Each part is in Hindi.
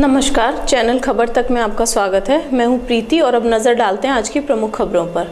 नमस्कार, चैनल खबर तक में आपका स्वागत है। मैं हूं प्रीति और अब नज़र डालते हैं आज की प्रमुख खबरों पर।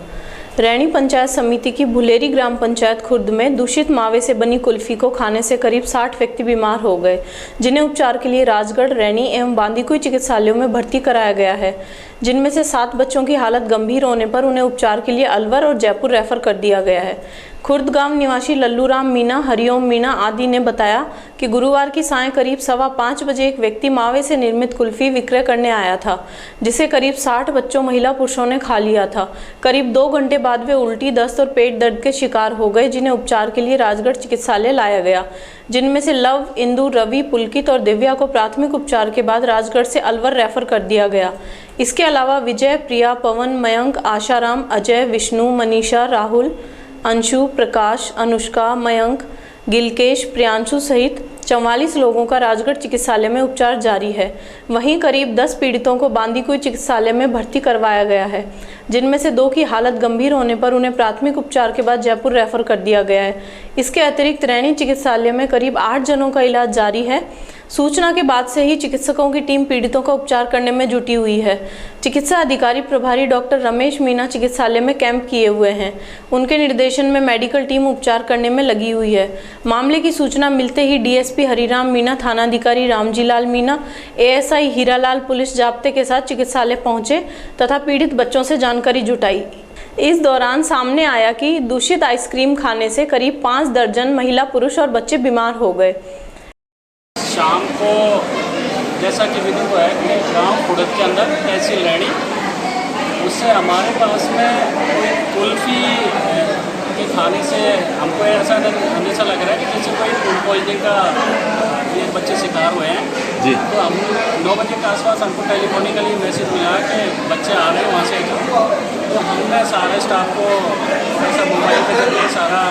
रैणी पंचायत समिति की भुलेरी ग्राम पंचायत खुर्द में दूषित मावे से बनी कुल्फी को खाने से करीब 60 व्यक्ति बीमार हो गए, जिन्हें उपचार के लिए राजगढ़, रैणी एवं बांदीकुई चिकित्सालयों में भर्ती कराया गया है, जिनमें से 7 बच्चों की हालत गंभीर होने पर उन्हें उपचार के लिए अलवर और जयपुर रेफर कर दिया गया है। खुर्द गांव निवासी लल्लूराम मीणा, हरिओम मीणा आदि ने बताया कि गुरुवार की सायं करीब 5:15 बजे एक व्यक्ति मावे से निर्मित कुल्फी विक्रय करने आया था, जिसे करीब 60 बच्चों, महिला, पुरुषों ने खा लिया था। करीब 2 घंटे बाद वे उल्टी, दस्त और पेट दर्द के शिकार हो गए, जिन्हें उपचार के लिए राजगढ़ चिकित्सालय लाया गया, जिनमें से लव, इंदु, रवि, पुलकित और दिव्या को प्राथमिक उपचार के बाद राजगढ़ से अलवर रेफर कर दिया गया। इसके अलावा विजय, प्रिया, पवन, मयंक, आशाराम, अजय, विष्णु, मनीषा, राहुल, अंशु, प्रकाश, अनुष्का, मयंक, गिलकेश, प्रियांशु सहित 44 लोगों का राजगढ़ चिकित्सालय में उपचार जारी है। वहीं करीब 10 पीड़ितों को बांदीकुई चिकित्सालय में भर्ती करवाया गया है, जिनमें से 2 की हालत गंभीर होने पर उन्हें प्राथमिक उपचार के बाद जयपुर रेफर कर दिया गया है। इसके अतिरिक्त रैणी चिकित्सालय में करीब 8 जनों का इलाज जारी है। सूचना के बाद से ही चिकित्सकों की टीम पीड़ितों का उपचार करने में जुटी हुई है। चिकित्सा अधिकारी प्रभारी डॉक्टर रमेश मीणा चिकित्सालय में कैंप किए हुए हैं। उनके निर्देशन में मेडिकल टीम उपचार करने में लगी हुई है। मामले की सूचना मिलते ही डीएसपी हरिराम मीणा, थानाधिकारी रामजीलाल मीणा, एएसआई हीरालाल पुलिस जाब्ते के साथ चिकित्सालय पहुंचे तथा पीड़ित बच्चों से जानकारी जुटाई। इस दौरान सामने आया कि दूषित आइसक्रीम खाने से करीब 5 दर्जन महिला, पुरुष और बच्चे बीमार हो गए। शाम को जैसा कि विदित है कि गांव खुर्द के अंदर तहसील रैणी, उससे हमारे पास में कोई कुल्फी के खाने से हमको ऐसा अंदेशा लग रहा है कि जैसे कोई फूड पॉइजनिंग का ये बच्चे शिकार हुए हैं जी। तो हम 9 बजे के आसपास हमको टेलीफोनिकली मैसेज मिला कि बच्चे आ रहे हैं वहाँ से। तो हमने सारे स्टाफ को ऐसा मोबाइल के जरिए सारा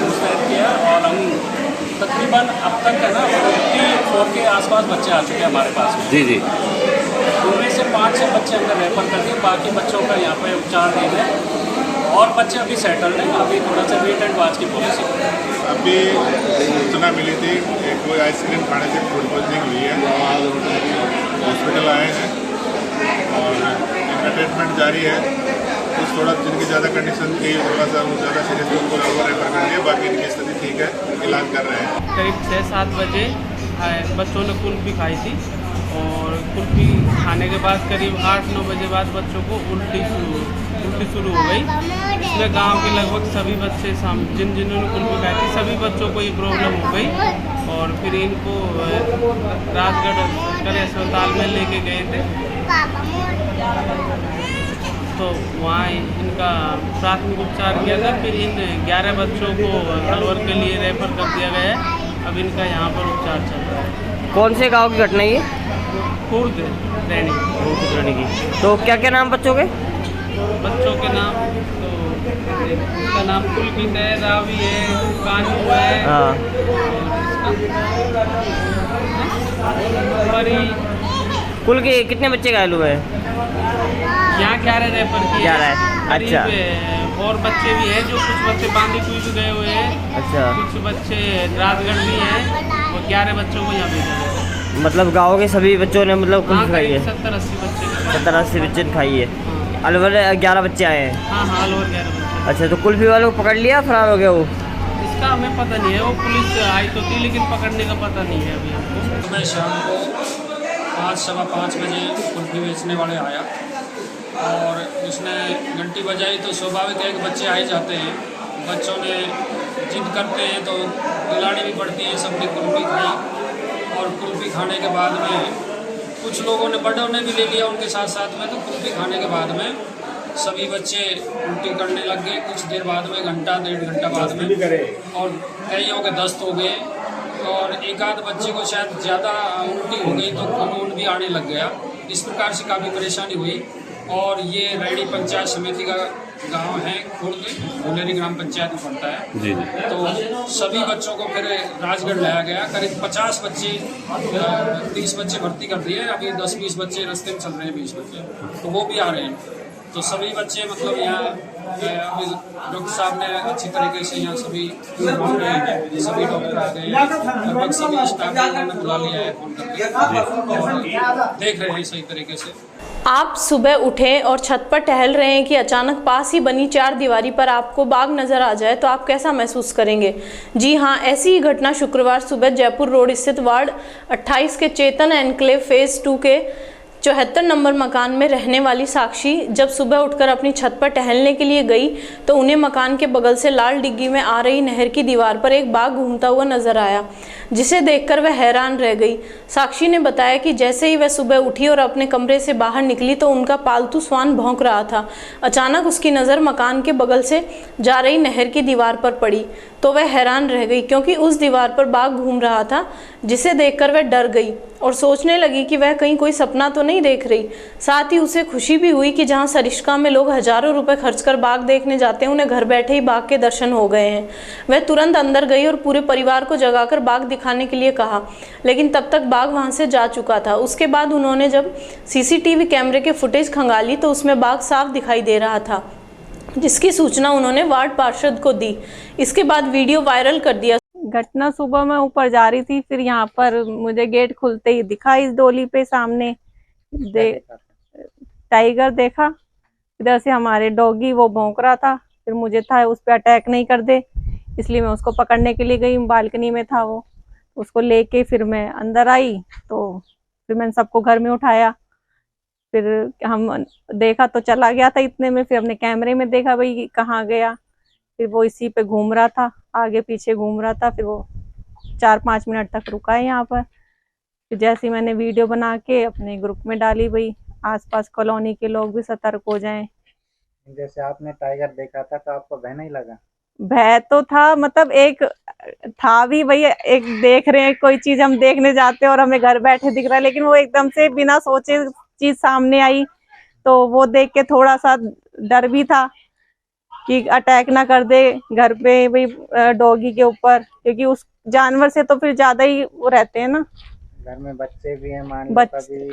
मुस्तैद किया और हम तकरीबन अब तक है ना 44 के आसपास बच्चे आ चुके हैं हमारे पास में। जी। उनमें से 5-6 बच्चे हमने रेफर कर दिए, बाकी बच्चों का यहाँ पे उपचार दे रहे हैं और बच्चे अभी सेटल्ड हैं। अभी थोड़ा सा वेट एंड वॉच की पॉलिसी। अभी सूचना मिली थी कि कोई आइसक्रीम खाने से फूड पॉइजनिंग हुई है, हॉस्पिटल आए हैं और इनका ट्रीटमेंट जारी है। कुछ थोड़ा जिनकी ज़्यादा कंडीशन थी, थोड़ा सा ज़्यादा सीरियस उनको रेफर कर दिया, बाकी इनकी स्थिति ठीक है, इलाज कर रहे हैं। करीब 6-7 बजे बच्चों ने कुल्फी खाई थी और कुल्फी खाने के बाद करीब 8-9 बजे बाद बच्चों को उल्टी शुरू हो गई। इसमें गांव के लगभग सभी बच्चे जिन्होंने कुल्फी खाई थी सभी बच्चों को ये प्रॉब्लम हो गई और फिर इनको राजगढ़ सरकारी अस्पताल में लेके गए थे। तो वहाँ इनका प्राथमिक उपचार किया था। फिर इन 11 बच्चों को अलवर के लिए रेफर कर दिया गया है। अब इनका यहाँ पर उपचार चल रहा है। कौन से गांव की घटना है? खुर्द रैणी की। तो क्या क्या नाम बच्चों के? बच्चों के नाम तो उसका नाम पुलकित है, रावी है, कानू है। हाँ। कुल के कितने बच्चे घायल हुए हैं? यहाँ 11 रेफर किए। 11 है। अच्छा। और बच्चे भी हैं, जो कुछ बच्चे बांदीकुई भी गए हुए हैं। अच्छा। कुछ बच्चे राजगढ़ भी हैं और 11 बच्चों को यहाँ भेजा गया। मतलब गाँव के सभी बच्चों ने मतलब कुल्फी खाई है? 70-80 बच्चे। 70-80 बच्चे ने खाई है। अलवर 11 बच्चे आए हैं? हाँ, अलवर 11 बच्चे। अच्छा, तो कुल्फी वालों को पकड़ लिया, फरार हो गया वो? इसका हमें पता नहीं है, वो पुलिस आई तो थी लेकिन पकड़ने का पता नहीं है अभी हमको। मैं शाम को 5-5:15 बजे कुल्फी बेचने वाले आया और उसने घंटी बजाई तो स्वाभाविक है कि बच्चे आए जाते हैं। बच्चों ने जिद करते हैं तो दिलानी भी पड़ती है। सबने कुल्फी खाई और कुल्फी खाने के बाद में कुछ लोगों ने, बड़ों ने भी ले लिया उनके साथ साथ में। तो कुल्फी खाने के बाद में सभी बच्चे उल्टी करने लग गए। कुछ देर बाद में, 1-1.5 घंटा बाद में, और कईयों के दस्त हो गए और एक आध बच्चे को शायद ज़्यादा उल्टी हो गई तो खून भी आने लग गया। इस प्रकार से काफ़ी परेशानी हुई। और ये रैणी पंचायत समिति का गांव है खुर्द, भुलेरी ग्राम पंचायत में पड़ता है। जी। तो सभी बच्चों को फिर राजगढ़ लाया गया। करीब 50 बच्चे, 30 बच्चे भर्ती कर दिए। अभी 10-20 बच्चे रास्ते में चल रहे हैं, 20 बच्चे, तो वो भी आ रहे हैं। तो सभी बच्चे मतलब यहाँ अभी डॉक्टर साहब ने अच्छी तरीके से यहाँ सभी घूम रहे हैं, सभी डॉक्टर आ गए हैं, लगभग सभी स्टाफ को उन्होंने बुला लिया है फोन करके और देख रहे हैं सही तरीके से। आप सुबह उठे और छत पर टहल रहे हैं कि अचानक पास ही बनी 4 दीवारी पर आपको बाघ नजर आ जाए तो आप कैसा महसूस करेंगे? जी हाँ, ऐसी ही घटना शुक्रवार सुबह जयपुर रोड स्थित वार्ड 28 के चेतन एनक्लेव फेज 2 के 74 नंबर मकान में रहने वाली साक्षी जब सुबह उठकर अपनी छत पर टहलने के लिए गई तो उन्हें मकान के बगल से लाल डिग्गी में आ रही नहर की दीवार पर एक बाघ घूमता हुआ नजर आया, जिसे देखकर वह हैरान रह गई। साक्षी ने बताया कि जैसे ही वह सुबह उठी और अपने कमरे से बाहर निकली तो उनका पालतू श्वान भौंक रहा था। अचानक उसकी नज़र मकान के बगल से जा रही नहर की दीवार पर पड़ी तो वह हैरान रह गई, क्योंकि उस दीवार पर बाघ घूम रहा था, जिसे देखकर वह डर गई और सोचने लगी कि वह कहीं कोई सपना तो नहीं देख रही। साथ ही उसे खुशी भी हुई कि जहां सरिस्का में लोग हजारों रुपए खर्च कर बाघ देखने जाते हैं, उन्हें घर बैठे ही बाघ के दर्शन हो गए हैं। वह तुरंत अंदर गई और पूरे परिवार को जगाकर बाघ दिखाने के लिए कहा, लेकिन तब तक बाघ वहां से जा चुका था। उसके बाद उन्होंने जब सीसीटीवी कैमरे के फुटेज खंगाली तो उसमें बाघ साफ दिखाई दे रहा था, जिसकी सूचना उन्होंने वार्ड पार्षद को दी। इसके बाद वीडियो वायरल कर दिया। घटना सुबह मैं ऊपर जा रही थी, फिर यहाँ पर मुझे गेट खुलते ही दिखा इस डोली पे सामने टाइगर देखा। इधर से हमारे डॉगी वो भौंक रहा था, फिर मुझे था उस पर अटैक नहीं कर दे, इसलिए मैं उसको पकड़ने के लिए गई। बालकनी में था वो, उसको लेके फिर मैं अंदर आई तो फिर मैंने सबको घर में उठाया। फिर हम देखा तो चला गया था इतने में, फिर हमने कैमरे में देखा भाई कहाँ गया। फिर वो इसी पे घूम रहा था, आगे पीछे घूम रहा था। फिर वो 4-5 मिनट तक रुका है यहाँ पर। फिर जैसे ही मैंने वीडियो बना के अपने ग्रुप में डाली, भाई आसपास कॉलोनी के लोग भी सतर्क हो जाएं। जैसे आपने टाइगर देखा था तो आपको भय नहीं लगा? भय तो था, मतलब एक था भी, भैया एक देख रहे हैं कोई चीज, हम देखने जाते हैं और हमें घर बैठे दिख रहा है, लेकिन वो एकदम से बिना सोचे चीज सामने आई तो वो देख के थोड़ा सा डर भी था कि अटैक ना कर दे घर पे भाई डॉगी के ऊपर, क्योंकि उस जानवर से तो फिर ज्यादा ही वो रहते हैं ना। घर में बच्चे भी हैं, मान लो बच्चे,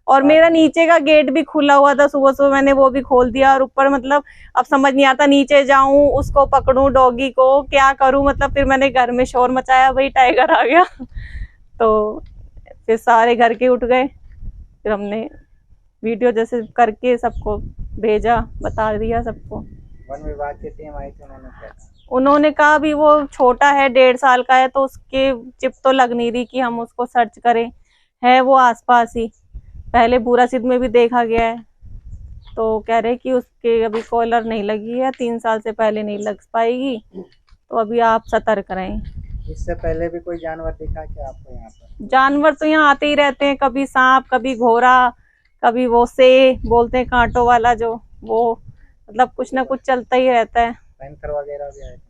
और मेरा नीचे का गेट भी खुला हुआ था। सुबह सुबह मैंने वो भी खोल दिया और ऊपर मतलब अब समझ नहीं आता, नीचे जाऊं उसको पकड़ूं डॉगी को, क्या करूं। मतलब फिर मैंने घर में शोर मचाया, भाई टाइगर आ गया तो फिर सारे घर के उठ गए। फिर हमने वीडियो जैसे करके सबको भेजा, बता दिया सबको। वन विभाग की टीम आई थी, उन्होंने कहा भी वो छोटा है, 1.5 साल का है, तो उसके चिप तो लग नहीं रही कि हम उसको सर्च करें, है वो आसपास ही। पहले पूरा सिद्ध में भी देखा गया है, तो कह रहे कि उसके अभी कॉलर नहीं लगी है, 3 साल से पहले नहीं लग पाएगी, तो अभी आप सतर्क रहें। इससे पहले भी कोई जानवर दिखा क्या आपको यहाँ पर? जानवर तो यहाँ आते ही रहते हैं, कभी सांप, कभी घोड़ा, कभी वो से बोलते हैं कांटों वाला, जो वो मतलब कुछ ना कुछ चलता ही रहता है। पैंथर वगैरह भी आए थे?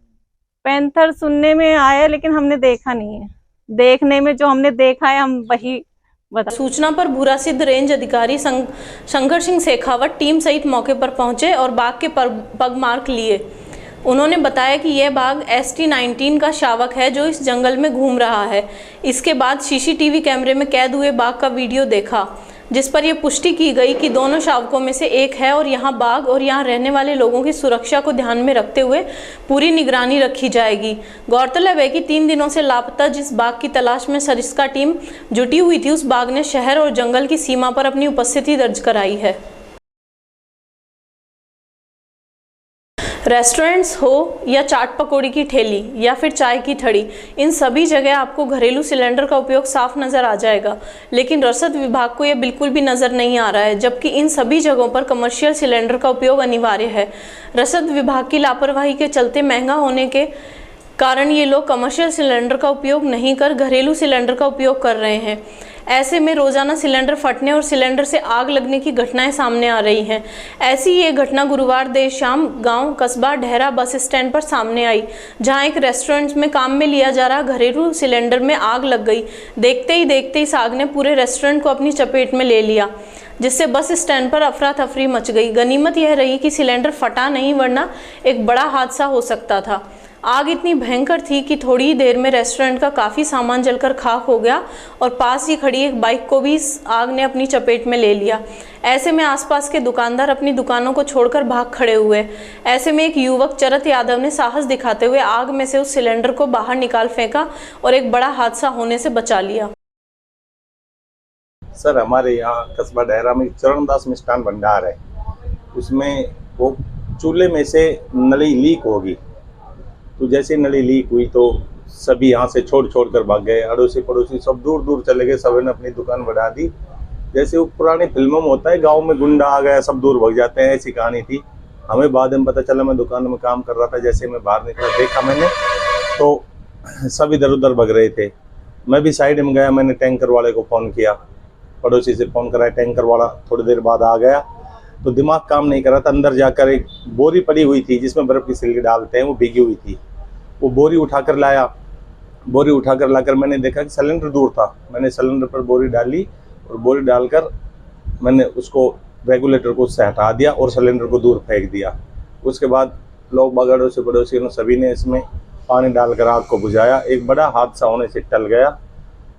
पैंथर सुनने में आया, लेकिन हमने देखा नहीं है। देखने में जो हमने देखा है हम वही बता। सूचना पर भूरा सिद्ध रेंज अधिकारी शंकर सिंह शेखावत टीम सहित मौके पर पहुंचे और बाघ के पग मार्क लिए। उन्होंने बताया कि यह बाघ ST-19 का शावक है जो इस जंगल में घूम रहा है। इसके बाद CCTV कैमरे में कैद हुए बाघ का वीडियो देखा, जिस पर यह पुष्टि की गई कि दोनों शावकों में से एक है और यहां बाघ और यहां रहने वाले लोगों की सुरक्षा को ध्यान में रखते हुए पूरी निगरानी रखी जाएगी। गौरतलब है कि 3 दिनों से लापता जिस बाघ की तलाश में सरिस्का टीम जुटी हुई थी, उस बाघ ने शहर और जंगल की सीमा पर अपनी उपस्थिति दर्ज कराई है। रेस्टोरेंट्स हो या चाट पकौड़ी की ठेली या फिर चाय की ठड़ी, इन सभी जगह आपको घरेलू सिलेंडर का उपयोग साफ नज़र आ जाएगा, लेकिन रसद विभाग को यह बिल्कुल भी नज़र नहीं आ रहा है, जबकि इन सभी जगहों पर कमर्शियल सिलेंडर का उपयोग अनिवार्य है। रसद विभाग की लापरवाही के चलते महंगा होने के कारण ये लोग कमर्शियल सिलेंडर का उपयोग नहीं कर घरेलू सिलेंडर का उपयोग कर रहे हैं। ऐसे में रोजाना सिलेंडर फटने और सिलेंडर से आग लगने की घटनाएं सामने आ रही हैं। ऐसी ही एक घटना गुरुवार देर शाम गांव कस्बा ढहरा बस स्टैंड पर सामने आई, जहां एक रेस्टोरेंट में काम में लिया जा रहा घरेलू सिलेंडर में आग लग गई। देखते ही इस आग ने पूरे रेस्टोरेंट को अपनी चपेट में ले लिया, जिससे बस स्टैंड पर अफरा तफरी मच गई। गनीमत यह रही कि सिलेंडर फटा नहीं, वरना एक बड़ा हादसा हो सकता था। आग इतनी भयंकर थी कि थोड़ी ही देर में रेस्टोरेंट का काफ़ी सामान जलकर खाक हो गया और पास ही खड़ी एक बाइक को भी इस आग ने अपनी चपेट में ले लिया। ऐसे में आसपास के दुकानदार अपनी दुकानों को छोड़कर भाग खड़े हुए। ऐसे में एक युवक चरत यादव ने साहस दिखाते हुए आग में से उस सिलेंडर को बाहर निकाल फेंका और एक बड़ा हादसा होने से बचा लिया। सर, हमारे यहाँ कस्बा डेहरा में चरणदास मिष्ठान भंडार है, उसमें वो चूल्हे में से नली लीक होगी। तो जैसे नली लीक हुई तो सभी यहाँ से छोड़ कर भाग गए। अड़ोसी पड़ोसी सब दूर दूर चले गए, सब ने अपनी दुकान बढ़ा दी। जैसे वो पुरानी फिल्मों में होता है, गांव में गुंडा आ गया, सब दूर भाग जाते हैं, ऐसी कहानी थी। हमें बाद में पता चला, मैं दुकान में काम कर रहा था, जैसे मैं बाहर निकला देखा मैंने तो सब इधर उधर भग रहे थे। मैं भी साइड में गया, मैंने टैंकर वाले को फ़ोन किया, पड़ोसी से फ़ोन कराया। टैंकर वाला थोड़ी देर बाद आ गया तो दिमाग काम नहीं कर रहा था। अंदर जाकर एक बोरी पड़ी हुई थी जिसमें बर्फ़ की सिल्ली डालते हैं, वो भीगी हुई थी। वो बोरी उठाकर लाया। बोरी उठाकर लाकर मैंने देखा कि सिलेंडर दूर था। मैंने सिलेंडर पर बोरी डाली और बोरी डालकर मैंने उसको रेगुलेटर को उससे हटा दिया और सिलेंडर को दूर फेंक दिया। उसके बाद लोग बगड़ों से पड़ोसियों सभी ने इसमें पानी डालकर आग को बुझाया। एक बड़ा हादसा होने से टल गया।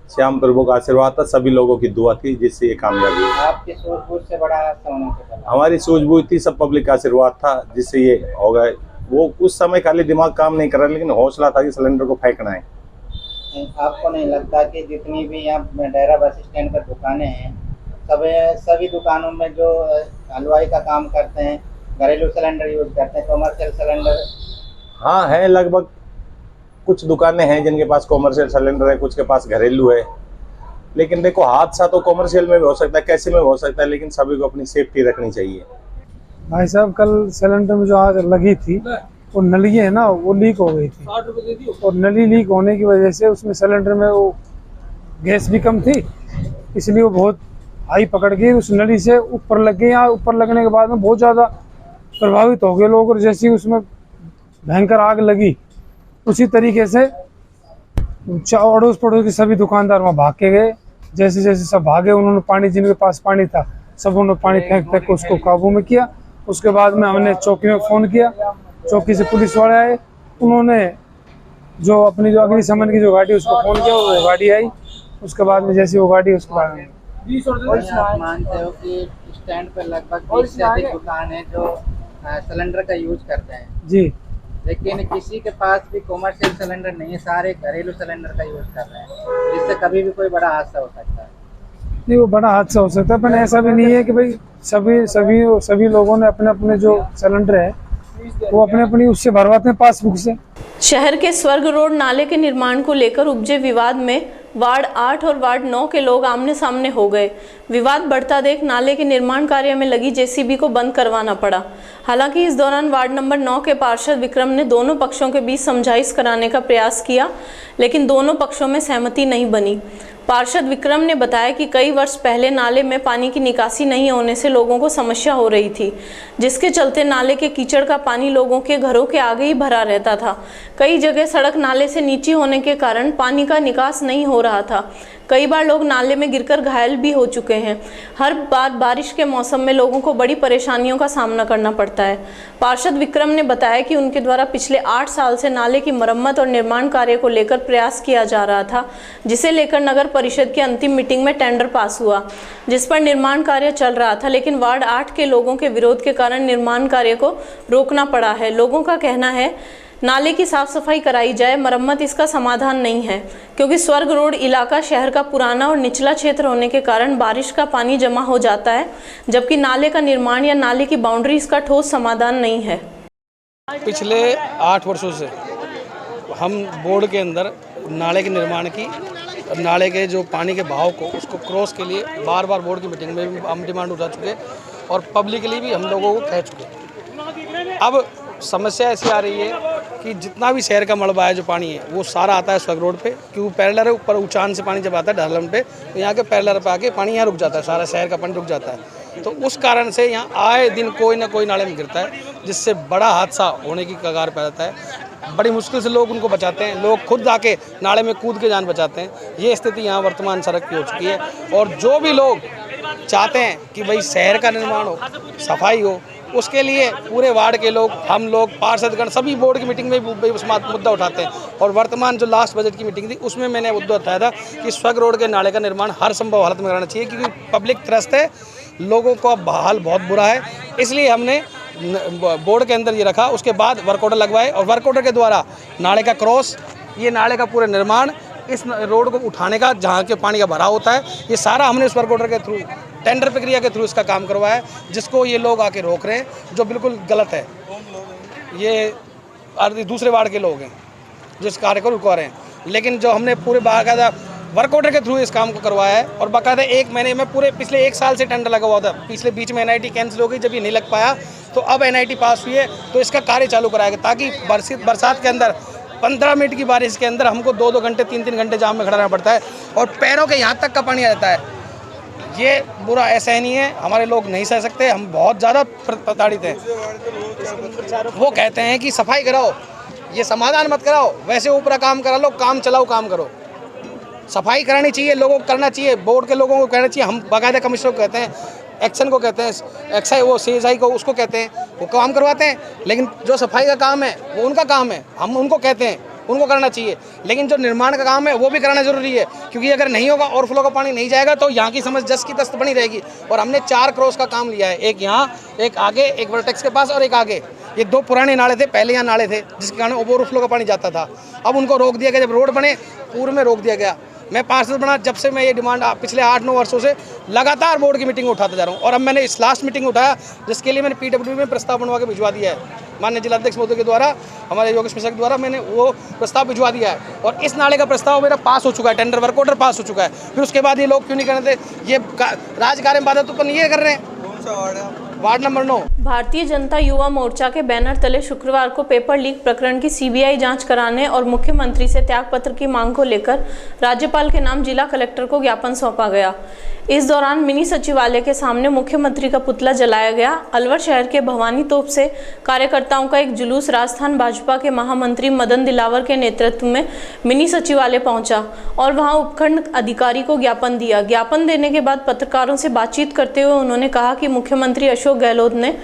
श्याम प्रभु का आशीर्वाद था, सभी लोगों की दुआ थी, जिससे ये कामयाबी हुई। आपकी सूझबूझ से बड़ा हादसा होने से पहले हमारी सूझबूझ थी, सब पब्लिक का आशीर्वाद था, जिससे ये हो गए। वो उस समय खाली दिमाग काम नहीं कर रहा, लेकिन हौसला था कि सिलेंडर को फेंकना है। आपको नहीं लगता कि जितनी भी यहाँ डेहरा बस स्टैंड पर दुकानें हैं, सभी दुकानों में जो हलवाई का काम करते हैं घरेलू सिलेंडर यूज करते हैं, कॉमर्शियल सिलेंडर? हाँ है, लगभग कुछ दुकानें हैं जिनके पास कॉमर्शियल सिलेंडर है, कुछ के पास घरेलू है। लेकिन देखो, हादसा तो कॉमर्शियल में भी हो सकता है, कैसे में भी हो सकता है, लेकिन सभी को अपनी सेफ्टी रखनी चाहिए। भाई साहब, कल सिलेंडर में जो आग लगी थी, वो नली है ना, वो लीक हो गई थी। और नली लीक होने की वजह से उसमें सिलेंडर में वो गैस भी कम थी, इसलिए वो बहुत हाई पकड़ गई, उस नली से ऊपर लग गई। यहाँ ऊपर लगने के बाद में बहुत ज़्यादा प्रभावित हो गए लोग। और जैसे ही उसमें भयंकर आग लगी, उसी तरीके से अड़ोस पड़ोस के सभी दुकानदार वहाँ भाग के गए। जैसे जैसे सब भागे, उन्होंने पानी, जिनके पास पानी था, सब उन्होंने पानी फेंक फेंक उसको काबू में किया। उसके बाद में हमने चौकी में फ़ोन किया, चौकी से पुलिस वाले आए, उन्होंने जो अपनी जो अग्निशमन की जो गाड़ी उसको फ़ोन किया, वो गाड़ी आई। उसके बाद में जैसी वो गाड़ी, उसके बाद में आप मानते हो कि स्टैंड पर लगभग 20 से अधिक दुकान है जो सिलेंडर का यूज करते हैं जी, लेकिन किसी के पास भी कॉमर्शियल सिलेंडर नहीं है, सारे घरेलू सिलेंडर का यूज कर रहे हैं, जिससे कभी भी कोई बड़ा हादसा हो सकता है? नहीं, वो बड़ा हादसा हो सकता है, पर ऐसा भी नहीं है कि भाई सभी लोगों ने अपने अपने जो सिलेंडर है वो अपने अपनी उससे भरवाते हैं पासबुक से। शहर के स्वर्ग रोड नाले के निर्माण को लेकर उपजे विवाद में वार्ड 8 और वार्ड 9 के लोग आमने सामने हो गए। विवाद बढ़ता देख नाले के निर्माण कार्य में लगी जेसीबी को बंद करवाना पड़ा। हालांकि इस दौरान वार्ड नंबर 9 के पार्षद विक्रम ने दोनों पक्षों के बीच समझाइश कराने का प्रयास किया, लेकिन दोनों पक्षों में सहमति नहीं बनी। पार्षद विक्रम ने बताया कि कई वर्ष पहले नाले में पानी की निकासी नहीं होने से लोगों को समस्या हो रही थी, जिसके चलते नाले के कीचड़ का पानी लोगों के घरों के आगे ही भरा रहता था। कई जगह सड़क नाले से नीची होने के कारण पानी का निकास नहीं हो रहा था। कई बार लोग नाले में गिरकर घायल भी हो चुके हैं। हर बार बारिश के मौसम में लोगों को बड़ी परेशानियों का सामना करना पड़ता है। पार्षद विक्रम ने बताया कि उनके द्वारा पिछले 8 साल से नाले की मरम्मत और निर्माण कार्य को लेकर प्रयास किया जा रहा था, जिसे लेकर नगर परिषद की अंतिम मीटिंग में टेंडर पास हुआ, जिस पर निर्माण कार्य चल रहा था, लेकिन वार्ड 8 के लोगों के विरोध के कारण निर्माण कार्य को रोकना पड़ा है। लोगों का कहना है नाले की साफ सफाई कराई जाए, मरम्मत इसका समाधान नहीं है, क्योंकि स्वर्ग रोड इलाका शहर का पुराना और निचला क्षेत्र होने के कारण बारिश का पानी जमा हो जाता है, जबकि नाले का निर्माण या नाले की बाउंड्री इसका ठोस समाधान नहीं है। पिछले 8 वर्षों से हम बोर्ड के अंदर नाले के निर्माण की, नाले के जो पानी के बहाव को उसको क्रॉस के लिए बार बार बोर्ड की मीटिंग में भी हम डिमांड उठा चुके और पब्लिकली भी हम लोगों को कह चुके। अब समस्या ऐसी आ रही है कि जितना भी शहर का मलबा है, जो पानी है, वो सारा आता है स्वर्ग रोड पे, क्योंकि पैरेलर है, ऊपर उचान से पानी जब आता है ढालन पे, तो यहाँ के पैरेलर पे आके पानी यहाँ रुक जाता है, सारा शहर का पानी रुक जाता है। तो उस कारण से यहाँ आए दिन कोई ना कोई नाले में गिरता है, जिससे बड़ा हादसा होने की कगार पर रहता है। बड़ी मुश्किल से लोग उनको बचाते हैं, लोग खुद आके नाले में कूद के जान बचाते हैं। ये स्थिति यहाँ वर्तमान सड़क की हो चुकी है। और जो भी लोग चाहते हैं कि भाई शहर का निर्माण हो, सफाई हो, उसके लिए पूरे वार्ड के लोग, हम लोग, पार्षदगण सभी बोर्ड की मीटिंग में भी उस मुद्दा उठाते हैं। और वर्तमान जो लास्ट बजट की मीटिंग थी उसमें मैंने मुद्दा उठाया था कि स्वग रोड के नाले का निर्माण हर संभव हालत में कराना चाहिए, क्योंकि पब्लिक त्रस्त है, लोगों का हाल बहुत बुरा है। इसलिए हमने बोर्ड के अंदर ये रखा। उसके बाद वर्क ऑर्डर लगवाए और वर्क ऑर्डर के द्वारा नाले का क्रॉस, ये नाले का पूरा निर्माण, इस रोड को उठाने का, जहाँ के पानी का भराव होता है, ये सारा हमने इस वर्क ऑर्डर के थ्रू, टेंडर प्रक्रिया के थ्रू इसका काम करवाया है, जिसको ये लोग आके रोक रहे हैं, जो बिल्कुल गलत है। ये दूसरे वार्ड के लोग हैं जो इस कार्य को रुकवा रहे हैं। लेकिन जो हमने पूरे बाकायदा वर्क ऑर्डर के थ्रू इस काम को करवाया है और बाकायदा 1 महीने में, पूरे पिछले 1 साल से टेंडर लगा हुआ था। पिछले बीच में NIT कैंसिल हो गई, जब ये नहीं लग पाया तो अब NIT पास हुई है, तो इसका कार्य चालू कराया गया, ताकि बरसात के अंदर 15 मिनट की बारिश के अंदर हमको 2-2 घंटे 3-3 घंटे जाम में खड़ा रहना पड़ता है और पैरों के यहाँ तक का पानी आ जाता है। ये बुरा ऐसा नहीं है, हमारे लोग नहीं सह सकते, हम बहुत ज़्यादा प्रताड़ित हैं। वो कहते हैं कि सफाई कराओ, ये समाधान मत कराओ, वैसे ऊपर काम करा लो, काम चलाओ, काम करो। सफाई करानी चाहिए, लोगों को करना चाहिए, बोर्ड के लोगों को कहना चाहिए। हम बाकायदा कमिश्नर को कहते हैं, एक्शन को कहते हैं, एक्साई वो CSI को, उसको कहते हैं, वो काम करवाते हैं। लेकिन जो सफाई का काम है वो उनका काम है, हम उनको कहते हैं, उनको करना चाहिए। लेकिन जो निर्माण का काम है वो भी कराना जरूरी है, क्योंकि अगर नहीं होगा, ओवरफ्लो का पानी नहीं जाएगा तो यहाँ की समझ जस की तस्त बनी रहेगी। और हमने 4 क्रॉस का काम लिया है, एक यहाँ, एक आगे, एक वर्टेक्स के पास और एक आगे। ये 2 पुराने नाले थे, पहले यहाँ नाले थे, जिसके कारण ओवरफ्लो का पानी जाता था। अब उनको रोक दिया गया, जब रोड बने पूर्व में रोक दिया गया। मैं पार्षद बना जब से मैं ये डिमांड पिछले 8-9 वर्षों से लगातार बोर्ड की मीटिंग उठाता जा रहा हूँ, और अब मैंने इस लास्ट मीटिंग उठाया, जिसके लिए मैंने PWD में प्रस्ताव बनवा के भिजवा दिया है। माननीय जिलाध्यक्ष महोदय के द्वारा, हमारे योगेश मिश्रा के द्वारा मैंने वो प्रस्ताव भिजवा दिया है, और इस नाले का प्रस्ताव मेरा पास हो चुका है, टेंडर वर्क ऑर्डर पास हो चुका है। फिर उसके बाद ये लोग क्यों नहीं कर रहे थे, ये राजकार्य में बाधा तो उत्पन्न ये कर रहे हैं। कौन सा वार्ड है? Ward number 9। भारतीय जनता युवा मोर्चा के बैनर तले शुक्रवार को पेपर लीक प्रकरण की CBI जांच कराने और मुख्यमंत्री से त्यागपत्र की मांग को लेकर राज्यपाल के नाम जिला कलेक्टर को ज्ञापन सौंपा गया। इस दौरान मिनी सचिवालय के सामने मुख्यमंत्री का पुतला जलाया गया। अलवर शहर के भवानी तोप से कार्यकर्ताओं का एक जुलूस राजस्थान भाजपा के महामंत्री मदन दिलावर के नेतृत्व में मिनी सचिवालय पहुंचा और वहां उपखंड अधिकारी को ज्ञापन दिया। ज्ञापन देने के बाद पत्रकारों से बातचीत करते हुए उन्होंने कहा कि मुख्यमंत्री अशोक गहलोत ने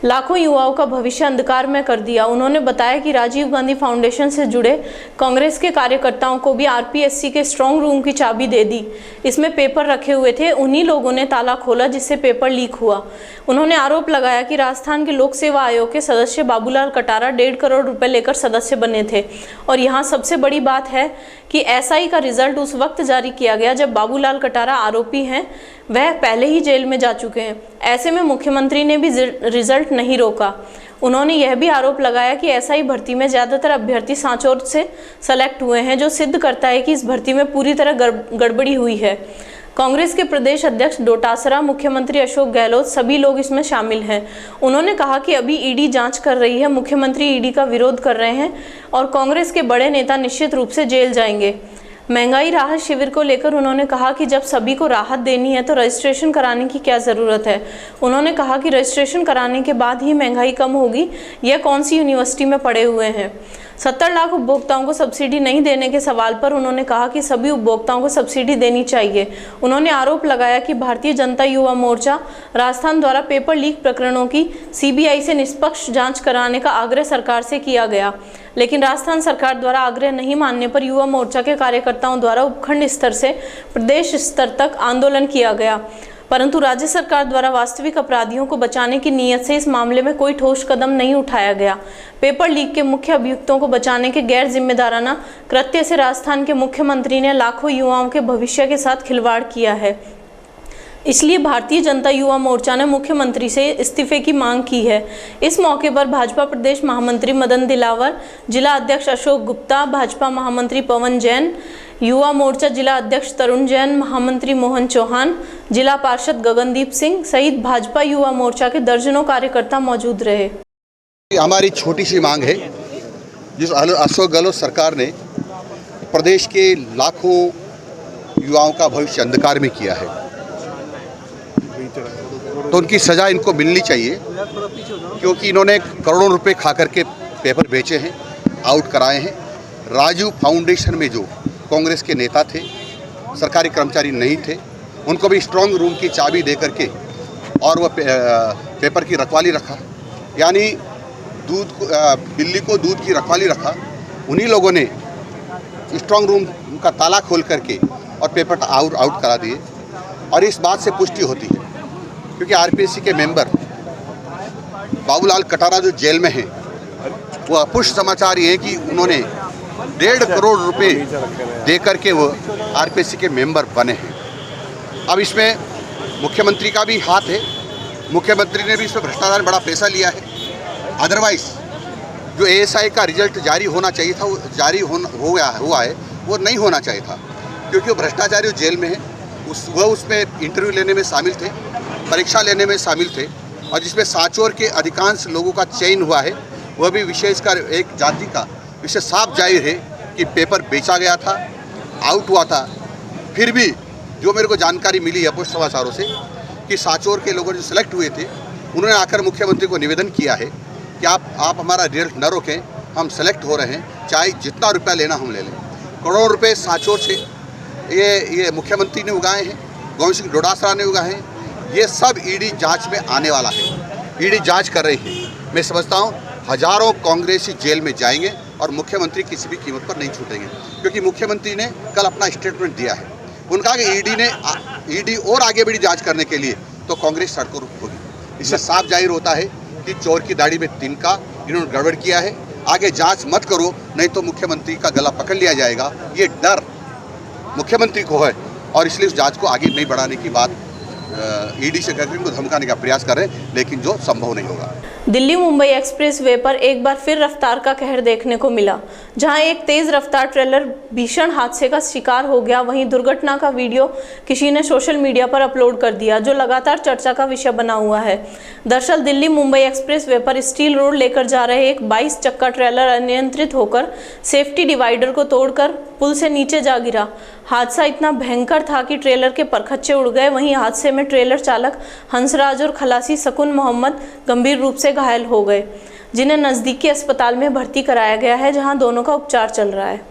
लाखों युवाओं का भविष्य अंधकार में कर दिया। उन्होंने बताया कि राजीव गांधी फाउंडेशन से जुड़े कांग्रेस के कार्यकर्ताओं को भी RPSC के स्ट्रांग रूम की चाबी दे दी। इसमें पेपर रखे हुए थे, उन्हीं लोगों ने ताला खोला जिससे पेपर लीक हुआ। उन्होंने आरोप लगाया कि राजस्थान के लोक सेवा आयोग के सदस्य बाबूलाल कटारा 1.5 करोड़ रुपए लेकर सदस्य बने थे। और यहाँ सबसे बड़ी बात है कि SI का रिजल्ट उस वक्त जारी किया गया जब बाबूलाल कटारा आरोपी हैं, वह पहले ही जेल में जा चुके हैं। ऐसे में मुख्यमंत्री ने भी रिजल्ट नहीं रोका। उन्होंने यह भी आरोप लगाया कि SI भर्ती में ज़्यादातर अभ्यर्थी सांचौर से सेलेक्ट हुए हैं, जो सिद्ध करता है कि इस भर्ती में पूरी तरह गड़बड़ी हुई है। कांग्रेस के प्रदेश अध्यक्ष डोटासरा, मुख्यमंत्री अशोक गहलोत, सभी लोग इसमें शामिल हैं। उन्होंने कहा कि अभी ED जांच कर रही है, मुख्यमंत्री ED का विरोध कर रहे हैं और कांग्रेस के बड़े नेता निश्चित रूप से जेल जाएंगे। महंगाई राहत शिविर को लेकर उन्होंने कहा कि जब सभी को राहत देनी है तो रजिस्ट्रेशन कराने की क्या ज़रूरत है। उन्होंने कहा कि रजिस्ट्रेशन कराने के बाद ही महंगाई कम होगी, यह कौन सी यूनिवर्सिटी में पढ़े हुए हैं। 70 लाख उपभोक्ताओं को सब्सिडी नहीं देने के सवाल पर उन्होंने कहा कि सभी उपभोक्ताओं को सब्सिडी देनी चाहिए। उन्होंने आरोप लगाया कि भारतीय जनता युवा मोर्चा राजस्थान द्वारा पेपर लीक प्रकरणों की CBI से निष्पक्ष जांच कराने का आग्रह सरकार से किया गया, लेकिन राजस्थान सरकार द्वारा आग्रह नहीं मानने पर युवा मोर्चा के कार्यकर्ताओं द्वारा उपखंड स्तर से प्रदेश स्तर तक आंदोलन किया गया, परंतु राज्य सरकार द्वारा वास्तविक अपराधियों को बचाने की नीयत से इस मामले में कोई ठोस कदम नहीं उठाया गया। पेपर लीक के मुख्य अभियुक्तों को बचाने के गैर जिम्मेदाराना कृत्य से राजस्थान के मुख्यमंत्री ने लाखों युवाओं के भविष्य के साथ खिलवाड़ किया है। इसलिए भारतीय जनता युवा मोर्चा ने मुख्यमंत्री से इस्तीफे की मांग की है। इस मौके पर भाजपा प्रदेश महामंत्री मदन दिलावर, जिला अध्यक्ष अशोक गुप्ता, भाजपा महामंत्री पवन जैन, युवा मोर्चा जिला अध्यक्ष तरुण जैन, महामंत्री मोहन चौहान, जिला पार्षद गगनदीप सिंह सहित भाजपा युवा मोर्चा के दर्जनों कार्यकर्ता मौजूद रहे। हमारी छोटी सी मांग है, जिस अशोक गहलोत सरकार ने प्रदेश के लाखों युवाओं का भविष्य अंधकार में किया है, तो उनकी सज़ा इनको मिलनी चाहिए, क्योंकि इन्होंने करोड़ों रुपए खा करके पेपर बेचे हैं, आउट कराए हैं। राजीव फाउंडेशन में जो कांग्रेस के नेता थे, सरकारी कर्मचारी नहीं थे, उनको भी स्ट्रांग रूम की चाबी दे करके और वह पेपर की रखवाली रखा, यानी बिल्ली को दूध की रखवाली रखा। उन्हीं लोगों ने स्ट्रांग रूम का ताला खोल करके और पेपर आउट करा दिए। और इस बात से पुष्टि होती है क्योंकि आरपीएससी के मेंबर बाबूलाल कटारा जो जेल में हैं, वो अपुष्ट समाचार ये है कि उन्होंने 1.5 करोड़ रुपए दे करके वो आरपीएससी के मेंबर बने हैं। अब इसमें मुख्यमंत्री का भी हाथ है, मुख्यमंत्री ने भी इसमें भ्रष्टाचार बड़ा पैसा लिया है। अदरवाइज जो एएसआई का रिजल्ट जारी होना चाहिए था वो जारी हुआ है, वो नहीं होना चाहिए था क्योंकि वो भ्रष्टाचारी जेल में है। वह उसमें इंटरव्यू लेने में शामिल थे, परीक्षा लेने में शामिल थे, और जिसमें सांचौर के अधिकांश लोगों का चयन हुआ है, वह भी विशेषकर एक जाति का। इससे साफ जाहिर है कि पेपर बेचा गया था, आउट हुआ था। फिर भी जो मेरे को जानकारी मिली है अपुष्ट समाचारों से कि सांचौर के लोगों जो सेलेक्ट हुए थे, उन्होंने आकर मुख्यमंत्री को निवेदन किया है कि आप हमारा रिजल्ट न रोकें, हम सेलेक्ट हो रहे हैं, चाहे जितना रुपया लेना हम ले लें। करोड़ों रुपए सांचौर से ये मुख्यमंत्री ने उगाए हैं, गोविंद सिंह डोटासरा ने उगाए हैं। ये सब ईडी जांच में आने वाला है, ईडी जांच कर रही है। मैं समझता हूँ हजारों कांग्रेसी जेल में जाएंगे और मुख्यमंत्री किसी भी कीमत पर नहीं छूटेंगे, क्योंकि मुख्यमंत्री ने कल अपना स्टेटमेंट दिया है। उनका कि ईडी और आगे बढ़ी जांच करने के लिए तो कांग्रेस सड़कों पर होगी। इससे साफ जाहिर होता है कि चोर की दाढ़ी में तिनका, इन्होंने गड़बड़ किया है। आगे जांच मत करो, नहीं तो मुख्यमंत्री का गला पकड़ लिया जाएगा। ये डर मुख्यमंत्री को है और इसलिए उस जांच को आगे नहीं बढ़ाने की बात ईडी से करके उनको धमकाने का प्रयास कर रहे हैं, लेकिन जो संभव नहीं होगा। दिल्ली मुंबई एक्सप्रेस वे पर एक बार फिर रफ्तार का कहर देखने को मिला, जहां एक तेज रफ्तार ट्रेलर भीषण हादसे का शिकार हो गया। वहीं दुर्घटना का वीडियो किसी ने सोशल मीडिया पर अपलोड कर दिया, जो लगातार चर्चा का विषय बना हुआ है। दरअसल दिल्ली मुंबई एक्सप्रेस वे पर स्टील रोड लेकर जा रहे एक 22 चक्का ट्रेलर अनियंत्रित होकर सेफ्टी डिवाइडर को तोड़कर पुल से नीचे जा गिरा। हादसा इतना भयंकर था कि ट्रेलर के परखच्चे उड़ गए। वहीं हादसे में ट्रेलर चालक हंसराज और खलासी सकून मोहम्मद गंभीर रूप से घायल हो गए, जिन्हें नजदीकी अस्पताल में भर्ती कराया गया है, जहां दोनों का उपचार चल रहा है।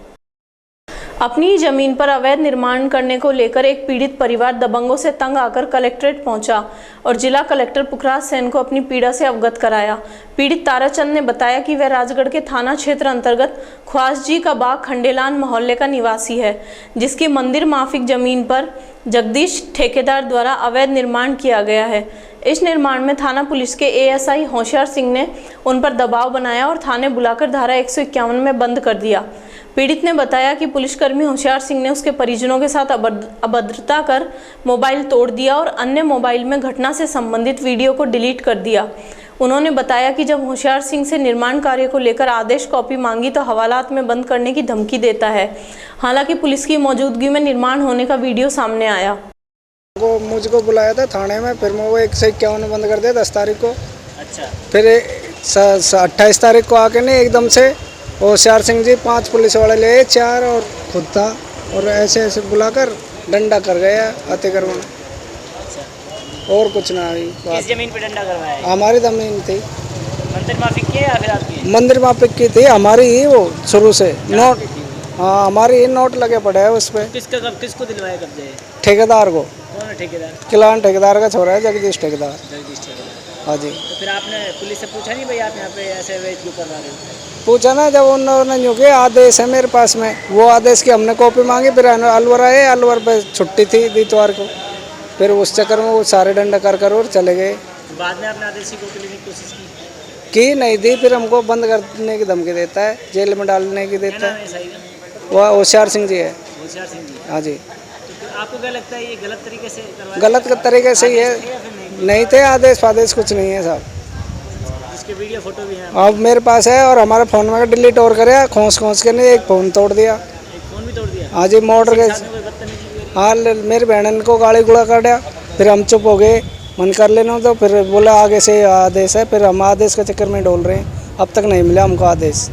अपनी ही जमीन पर अवैध निर्माण करने को लेकर एक पीड़ित परिवार दबंगों से तंग आकर कलेक्ट्रेट पहुंचा और जिला कलेक्टर पुखराज सेन को अपनी पीड़ा से अवगत कराया। पीड़ित ताराचंद ने बताया कि वह राजगढ़ के थाना क्षेत्र अंतर्गत ख्वासजी का बाग खंडेलान मोहल्ले का निवासी है, जिसकी मंदिर माफिक जमीन पर जगदीश ठेकेदार द्वारा अवैध निर्माण किया गया है। इस निर्माण में थाना पुलिस के एएसआई होशियार सिंह ने उन पर दबाव बनाया और थाने बुलाकर धारा 151 में बंद कर दिया। पीड़ित ने बताया कि पुलिसकर्मी होशियार सिंह ने उसके परिजनों के साथ अभद्रता कर मोबाइल तोड़ दिया और अन्य मोबाइल में घटना से संबंधित वीडियो को डिलीट कर दिया। उन्होंने बताया कि जब होशियार सिंह से निर्माण कार्य को लेकर आदेश कॉपी मांगी तो हवालात में बंद करने की धमकी देता है। हालांकि पुलिस की मौजूदगी में निर्माण होने का वीडियो सामने आया। वो मुझको बुलाया था थाने में, फिर मैं वो 151 बंद कर दिया 10 तारीख को। अच्छा। फिर 28 तारीख को आके नहीं एकदम से होशियार सिंह जी 5 पुलिस वाले ले 4 और खुद था और ऐसे ऐसे बुलाकर डंडा कर गया अतिक्रमण। अच्छा। और कुछ ना हुई। किस जमीन पे डंडा करवाया? हमारी जमीन थी। मंदिर माफिक की या फिर आपकी? मंदिर माफिक की थी हमारी ही, वो शुरू से नोट। हाँ हमारी ही नोट लगे पड़े है उस पर। किसको दिलवाया कब्जे? ठेकेदार को। कौन है ठेकेदार? किलान ठेकेदार का छोरा है जगदीश ठेकेदार। जगदीश ठेकेदार। हाँ जी। तो फिर आपने पुलिस से पूछा नहीं भाई आप यहाँ पे ऐसे अवैध क्यों कर रहे हो? पूछा ना, जब उन्होंने यूँ के आदेश है मेरे पास में, वो आदेश की हमने कॉपी मांगी। फिर अलवर आए, अलवर पे छुट्टी थी इतवार को, फिर उस चक्कर में वो सारे डंडा कर और चले गए। बाद में आपने आदेश की कॉपी लेने की कोशिश की? नहीं दी, फिर हमको बंद करने की धमकी देता है, जेल में डालने की देता है। वो होशियार सिंह जी है। होशियार सिंह जी। हाँ जी। तो आपको क्या लगता है ये गलत तरीके से करवाया? गलत तरीके से ही है। नहीं थे आदेश फादेश कुछ नहीं है साहब। इसके वीडियो फोटो भी है अब मेरे पास है और हमारे फ़ोन में डिलीट और करे खोस के नहीं, एक फ़ोन तोड़ दिया। एक फ़ोन भी तोड़ दिया? हाँ जी, मोटर के। हाँ मेरी बहन को गाली गुड़ा कर दिया, फिर हम चुप हो गए, मन कर लेना। तो फिर बोला आगे से आदेश है, फिर हम आदेश के चक्कर में डोल रहे हैं, अब तक नहीं मिला हमको आदेश।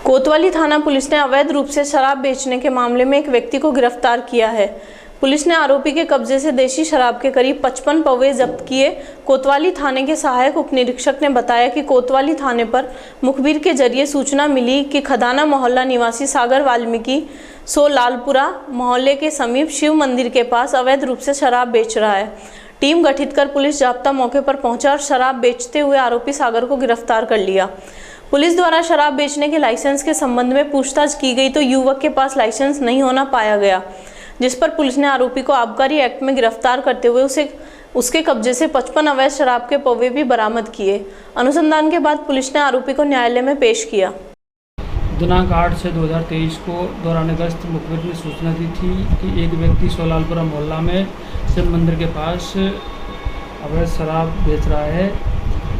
कोतवाली थाना पुलिस ने अवैध रूप से शराब बेचने के मामले में एक व्यक्ति को गिरफ्तार किया है। पुलिस ने आरोपी के कब्जे से देशी शराब के करीब 55 पौवे जब्त किए। कोतवाली थाने के सहायक उप निरीक्षक ने बताया कि कोतवाली थाने पर मुखबिर के जरिए सूचना मिली कि खदाना मोहल्ला निवासी सागर वाल्मीकि लालपुरा मोहल्ले के समीप शिव मंदिर के पास अवैध रूप से शराब बेच रहा है। टीम गठित कर पुलिस जाब्ता मौके पर पहुंचा और शराब बेचते हुए आरोपी सागर को गिरफ्तार कर लिया। पुलिस द्वारा शराब बेचने के लाइसेंस के संबंध में पूछताछ की गई तो युवक के पास लाइसेंस नहीं होना पाया गया, जिस पर पुलिस ने आरोपी को आबकारी एक्ट में गिरफ्तार करते हुए उसके कब्जे से 55 अवैध शराब के पौवे भी बरामद किए। अनुसंधान के बाद पुलिस ने आरोपी को न्यायालय में पेश किया। दिनांक 8/6/2023 को दौरान गश्त मुखबिर ने सूचना दी थी कि एक व्यक्ति सोलालपुरा मोहल्ला में शिव मंदिर के पास अवैध शराब बेच रहा है।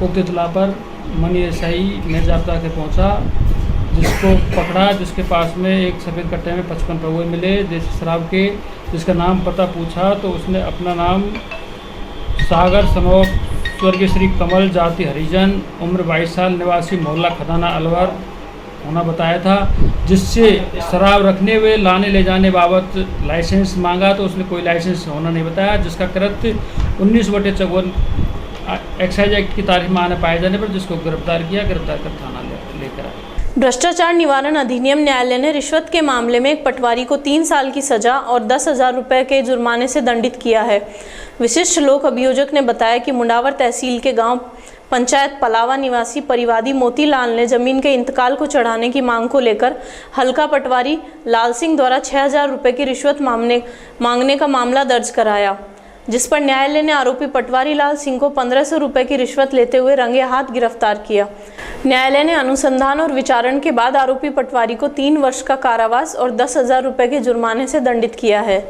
उक्त इतला पर मनी एसआई मिर्जापुर के पहुंचा, जिसको पकड़ा, जिसके पास में एक सफ़ेद कट्टे में 55 पौवे मिले देसी शराब के। जिसका नाम पता पूछा तो उसने अपना नाम सागर सनोक स्वर्गीय श्री कमल, जाति हरिजन, उम्र 22 साल, निवासी मोहल्ला खदाना अलवर होना बताया था। जिससे शराब रखने व लाने ले जाने बाबत लाइसेंस मांगा तो उसने कोई लाइसेंस होना नहीं बताया, जिसका कृत्य 19/54 एक्साइज एक्ट की तारीख में आने पाए जाने पर जिसको गिरफ्तार कर थाना लेकर आया। भ्रष्टाचार निवारण अधिनियम न्यायालय ने रिश्वत के मामले में एक पटवारी को 3 साल की सजा और 10,000 रुपये के जुर्माने से दंडित किया है। विशिष्ट लोक अभियोजक ने बताया कि मुंडावर तहसील के गांव पंचायत पलावा निवासी परिवादी मोतीलाल ने जमीन के इंतकाल को चढ़ाने की मांग को लेकर हल्का पटवारी लाल सिंह द्वारा 6,000 रुपये की रिश्वत मांगने का मामला दर्ज कराया, जिस पर न्यायालय ने आरोपी पटवारी लाल सिंह को 1,500 रुपये की रिश्वत लेते हुए रंगे हाथ गिरफ्तार किया। न्यायालय ने अनुसंधान और विचारण के बाद आरोपी पटवारी को 3 वर्ष का कारावास और 10,000 रुपये के जुर्माने से दंडित किया है।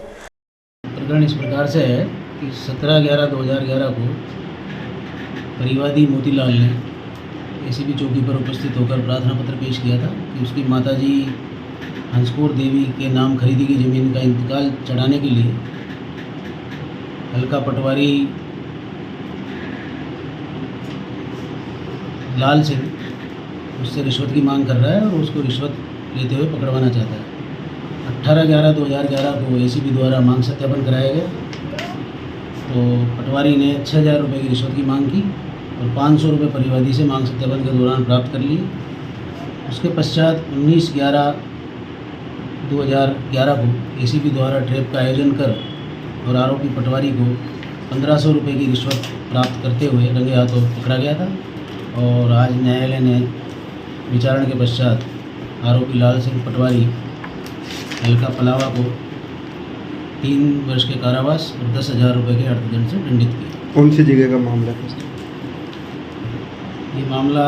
प्रकरण इस प्रकार से है कि 17/11/2011 को परिवादी मोतीलाल ने एसीबी चौकी पर उपस्थित होकर प्रार्थना पत्र पेश किया था कि उसकी माताजी हंसकौर देवी के नाम खरीदी गई जमीन का इंतकाल चढ़ाने के लिए हल्का पटवारी लाल सिंह उससे रिश्वत की मांग कर रहा है और उसको रिश्वत लेते हुए पकड़वाना चाहता है। 18/11/2011 को एसीबी द्वारा मांग सत्यापन कराया गया तो पटवारी ने 6,000 रुपये की रिश्वत की मांग की और 500 रुपये परिवादी से मांग सत्यापन के दौरान प्राप्त कर लिए। उसके पश्चात 19/11/2011 को एसीबी द्वारा ट्रैप का आयोजन कर और आरोपी पटवारी को 1,500 रुपये की रिश्वत प्राप्त करते हुए रंगे हाथों पकड़ा गया था और आज न्यायालय ने विचारण के पश्चात आरोपी लाल सिंह पटवारी हल्का पलावा को 3 वर्ष के कारावास और 10,000 रुपये के अर्थदंड से दंडित किया। कौन सी जगह का मामला है? ये मामला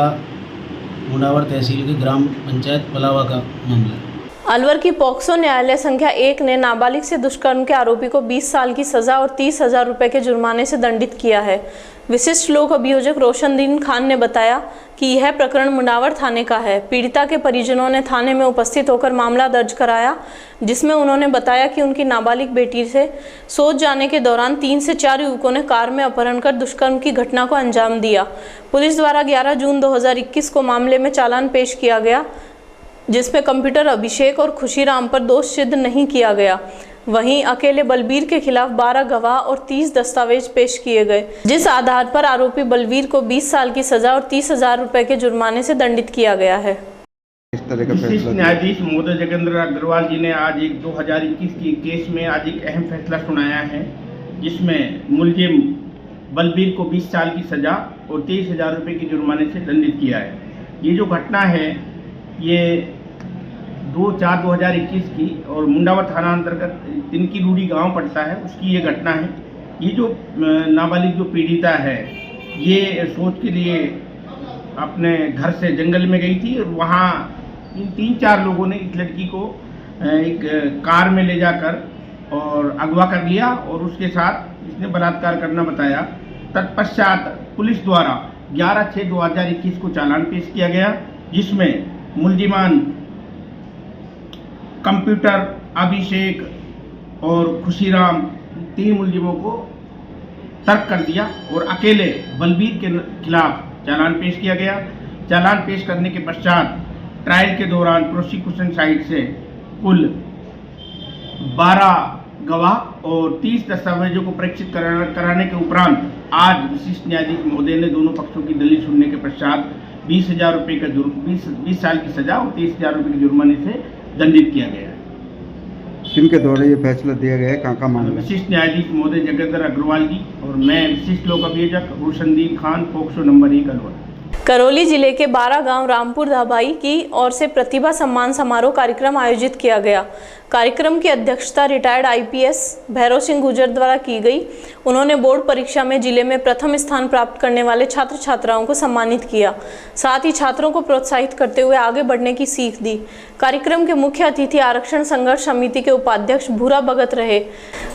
मुंडावर तहसील के ग्राम पंचायत पलावा का मामला है। अलवर की पॉक्सो न्यायालय संख्या 1 ने नाबालिग से दुष्कर्म के आरोपी को 20 साल की सजा और 30,000 रुपये के जुर्माने से दंडित किया है। विशिष्ट लोक अभियोजक रोशनदीन खान ने बताया कि यह प्रकरण मुंडावर थाने का है। पीड़िता के परिजनों ने थाने में उपस्थित होकर मामला दर्ज कराया, जिसमें उन्होंने बताया कि उनकी नाबालिग बेटी से सोच जाने के दौरान 3 से 4 युवकों ने कार में अपहरण कर दुष्कर्म की घटना को अंजाम दिया। पुलिस द्वारा 11 जून 2021 को मामले में चालान पेश किया गया, जिसमें कंप्यूटर अभिषेक और खुशीराम पर दोष सिद्ध नहीं किया गया। वहीं अकेले बलबीर के खिलाफ 12 गवाह और 30 दस्तावेज पेश किए गए, जिस आधार पर आरोपी बलबीर को 20 साल की सजा और 30,000 रुपये के जुर्माने से दंडित किया गया है। विशिष्ट न्यायाधीश महोदय जगेंद्र अग्रवाल जी ने आज एक 2021 की केस में आज एक अहम फैसला सुनाया है, जिसमें मुलजिम बलबीर को 20 साल की सजा और 23,000 रुपये की जुर्माने से दंडित किया है। ये जो घटना है ये 2/4/2021 की और मुंडावर थाना अंतर्गत तिनकी रूढ़ी गांव पड़ता है, उसकी ये घटना है। ये जो नाबालिग जो पीड़िता है ये सोच के लिए अपने घर से जंगल में गई थी और वहाँ इन 3-4 लोगों ने इस लड़की को एक कार में ले जाकर और अगवा कर लिया और उसके साथ इसने बलात्कार करना बताया। तत्पश्चात पुलिस द्वारा 11/6/2021 को चालान पेश किया गया, जिसमें मुलजिमान कंप्यूटर अभिषेक और खुशीराम 3 मुलजिमों को तर्क कर दिया और अकेले बलबीर के खिलाफ चालान पेश किया गया। चालान पेश करने के पश्चात ट्रायल के दौरान प्रोसिक्यूशन साइड से कुल 12 गवाह और 30 दस्तावेजों को परीक्षित कराने के उपरांत आज विशिष्ट न्यायाधीश महोदय ने दोनों पक्षों की दलील सुनने के पश्चात 20,000 रुपये का 20 साल की सजा और 30,000 रुपये के जुर्माने से दंडित किया गया है। किनके द्वारा ये फैसला दिया गया है, कहाँ का मामला? विशिष्ट न्यायाधीश महोदय जगदर अग्रवाल जी और मैं विशिष्ट लोक अभियोजक रोशनदीप खान, पोक्सो नंबर 1 अलवर। करौली जिले के 12 गांव रामपुर धाबाई की ओर से प्रतिभा सम्मान समारोह कार्यक्रम आयोजित किया गया। कार्यक्रम की अध्यक्षता रिटायर्ड आईपीएस भैरव सिंह गुर्जर द्वारा की गई। उन्होंने बोर्ड परीक्षा में जिले में प्रथम स्थान प्राप्त करने वाले छात्र छात्राओं को सम्मानित किया, साथ ही छात्रों को प्रोत्साहित करते हुए आगे बढ़ने की सीख दी। कार्यक्रम के मुख्य अतिथि आरक्षण संघर्ष समिति के उपाध्यक्ष भूरा भगत रहे।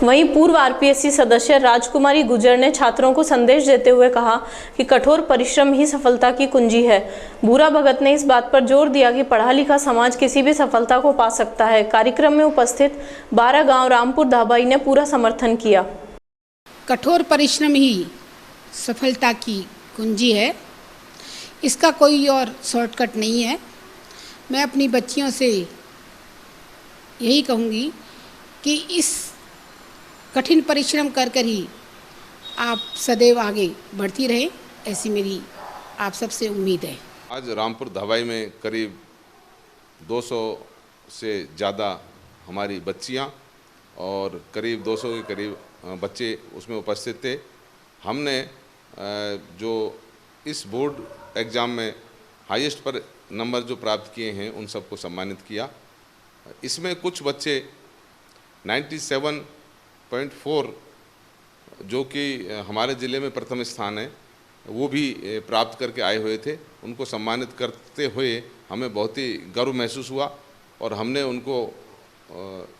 वहीं पूर्व आरपीएससी सदस्य राजकुमारी गुर्जर ने छात्रों को संदेश देते हुए कहा कि कठोर परिश्रम ही सफलता की कुंजी है। भूरा भगत ने इस बात पर जोर दिया कि पढ़ा लिखा समाज किसी भी सफलता को पा सकता है। कार्यक्रम में उपस्थित 12 गांव रामपुर धाबाई ने पूरा समर्थन किया। कठोर परिश्रम ही सफलता की कुंजी है, इसका कोई और शॉर्टकट नहीं है। मैं अपनी बच्चियों से यही कहूँगी कि इस कठिन परिश्रम कर कर ही आप सदैव आगे बढ़ती रहें, ऐसी मेरी आप सबसे उम्मीद है। आज रामपुर धाबाई में करीब 200 से ज़्यादा हमारी बच्चियां और करीब 200 के करीब बच्चे उसमें उपस्थित थे। हमने जो इस बोर्ड एग्ज़ाम में हाईएस्ट पर नंबर जो प्राप्त किए हैं उन सबको सम्मानित किया। इसमें कुछ बच्चे 97.4 जो कि हमारे ज़िले में प्रथम स्थान है वो भी प्राप्त करके आए हुए थे। उनको सम्मानित करते हुए हमें बहुत ही गर्व महसूस हुआ और हमने उनको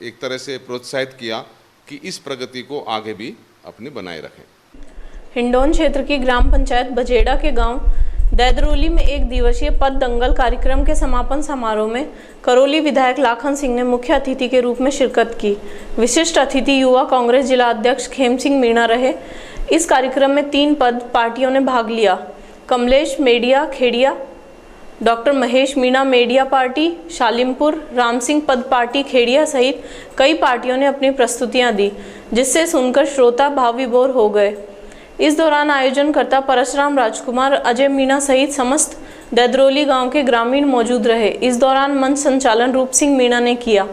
एक तरह से प्रोत्साहित किया कि इस प्रगति को आगे भी अपनी बनाए रखें। हिंडौन क्षेत्र की ग्राम पंचायत बजेड़ा के गांव दैदरोली में एक दिवसीय पद दंगल कार्यक्रम के समापन समारोह में करौली विधायक लाखन सिंह ने मुख्य अतिथि के रूप में शिरकत की। विशिष्ट अतिथि युवा कांग्रेस जिला अध्यक्ष खेम सिंह मीणा रहे। इस कार्यक्रम में 3 पद पार्टियों ने भाग लिया। कमलेश मेडिया खेड़िया, डॉक्टर महेश मीणा मेडिया पार्टी शालिमपुर, राम सिंह पद पार्टी खेड़िया सहित कई पार्टियों ने अपनी प्रस्तुतियां दी, जिससे सुनकर श्रोता भाव विभोर हो गए। इस दौरान आयोजनकर्ता परशुराम राजकुमार, अजय मीणा सहित समस्त दैदरोली गांव के ग्रामीण मौजूद रहे। इस दौरान मंच संचालन रूप सिंह मीणा ने किया।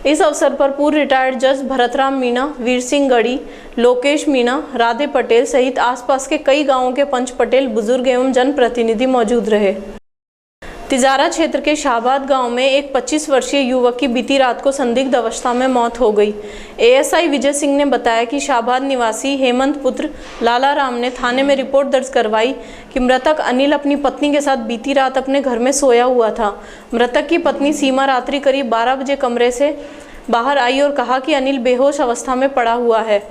इस अवसर पर पूर्व रिटायर्ड जज भरतराम मीणा, वीर सिंह गढ़ी, लोकेश मीणा, राधे पटेल सहित आसपास के कई गांवों के पंच पटेल, बुजुर्ग एवं जनप्रतिनिधि मौजूद रहे। तिजारा क्षेत्र के शाहबाद गांव में एक 25 वर्षीय युवक की बीती रात को संदिग्ध अवस्था में मौत हो गई। एएसआई विजय सिंह ने बताया कि शाहबाद निवासी हेमंत पुत्र लाला राम ने थाने में रिपोर्ट दर्ज करवाई कि मृतक अनिल अपनी पत्नी के साथ बीती रात अपने घर में सोया हुआ था। मृतक की पत्नी सीमा रात्रि करीब 12 बजे कमरे से बाहर आई और कहा कि अनिल बेहोश अवस्था में पड़ा हुआ है,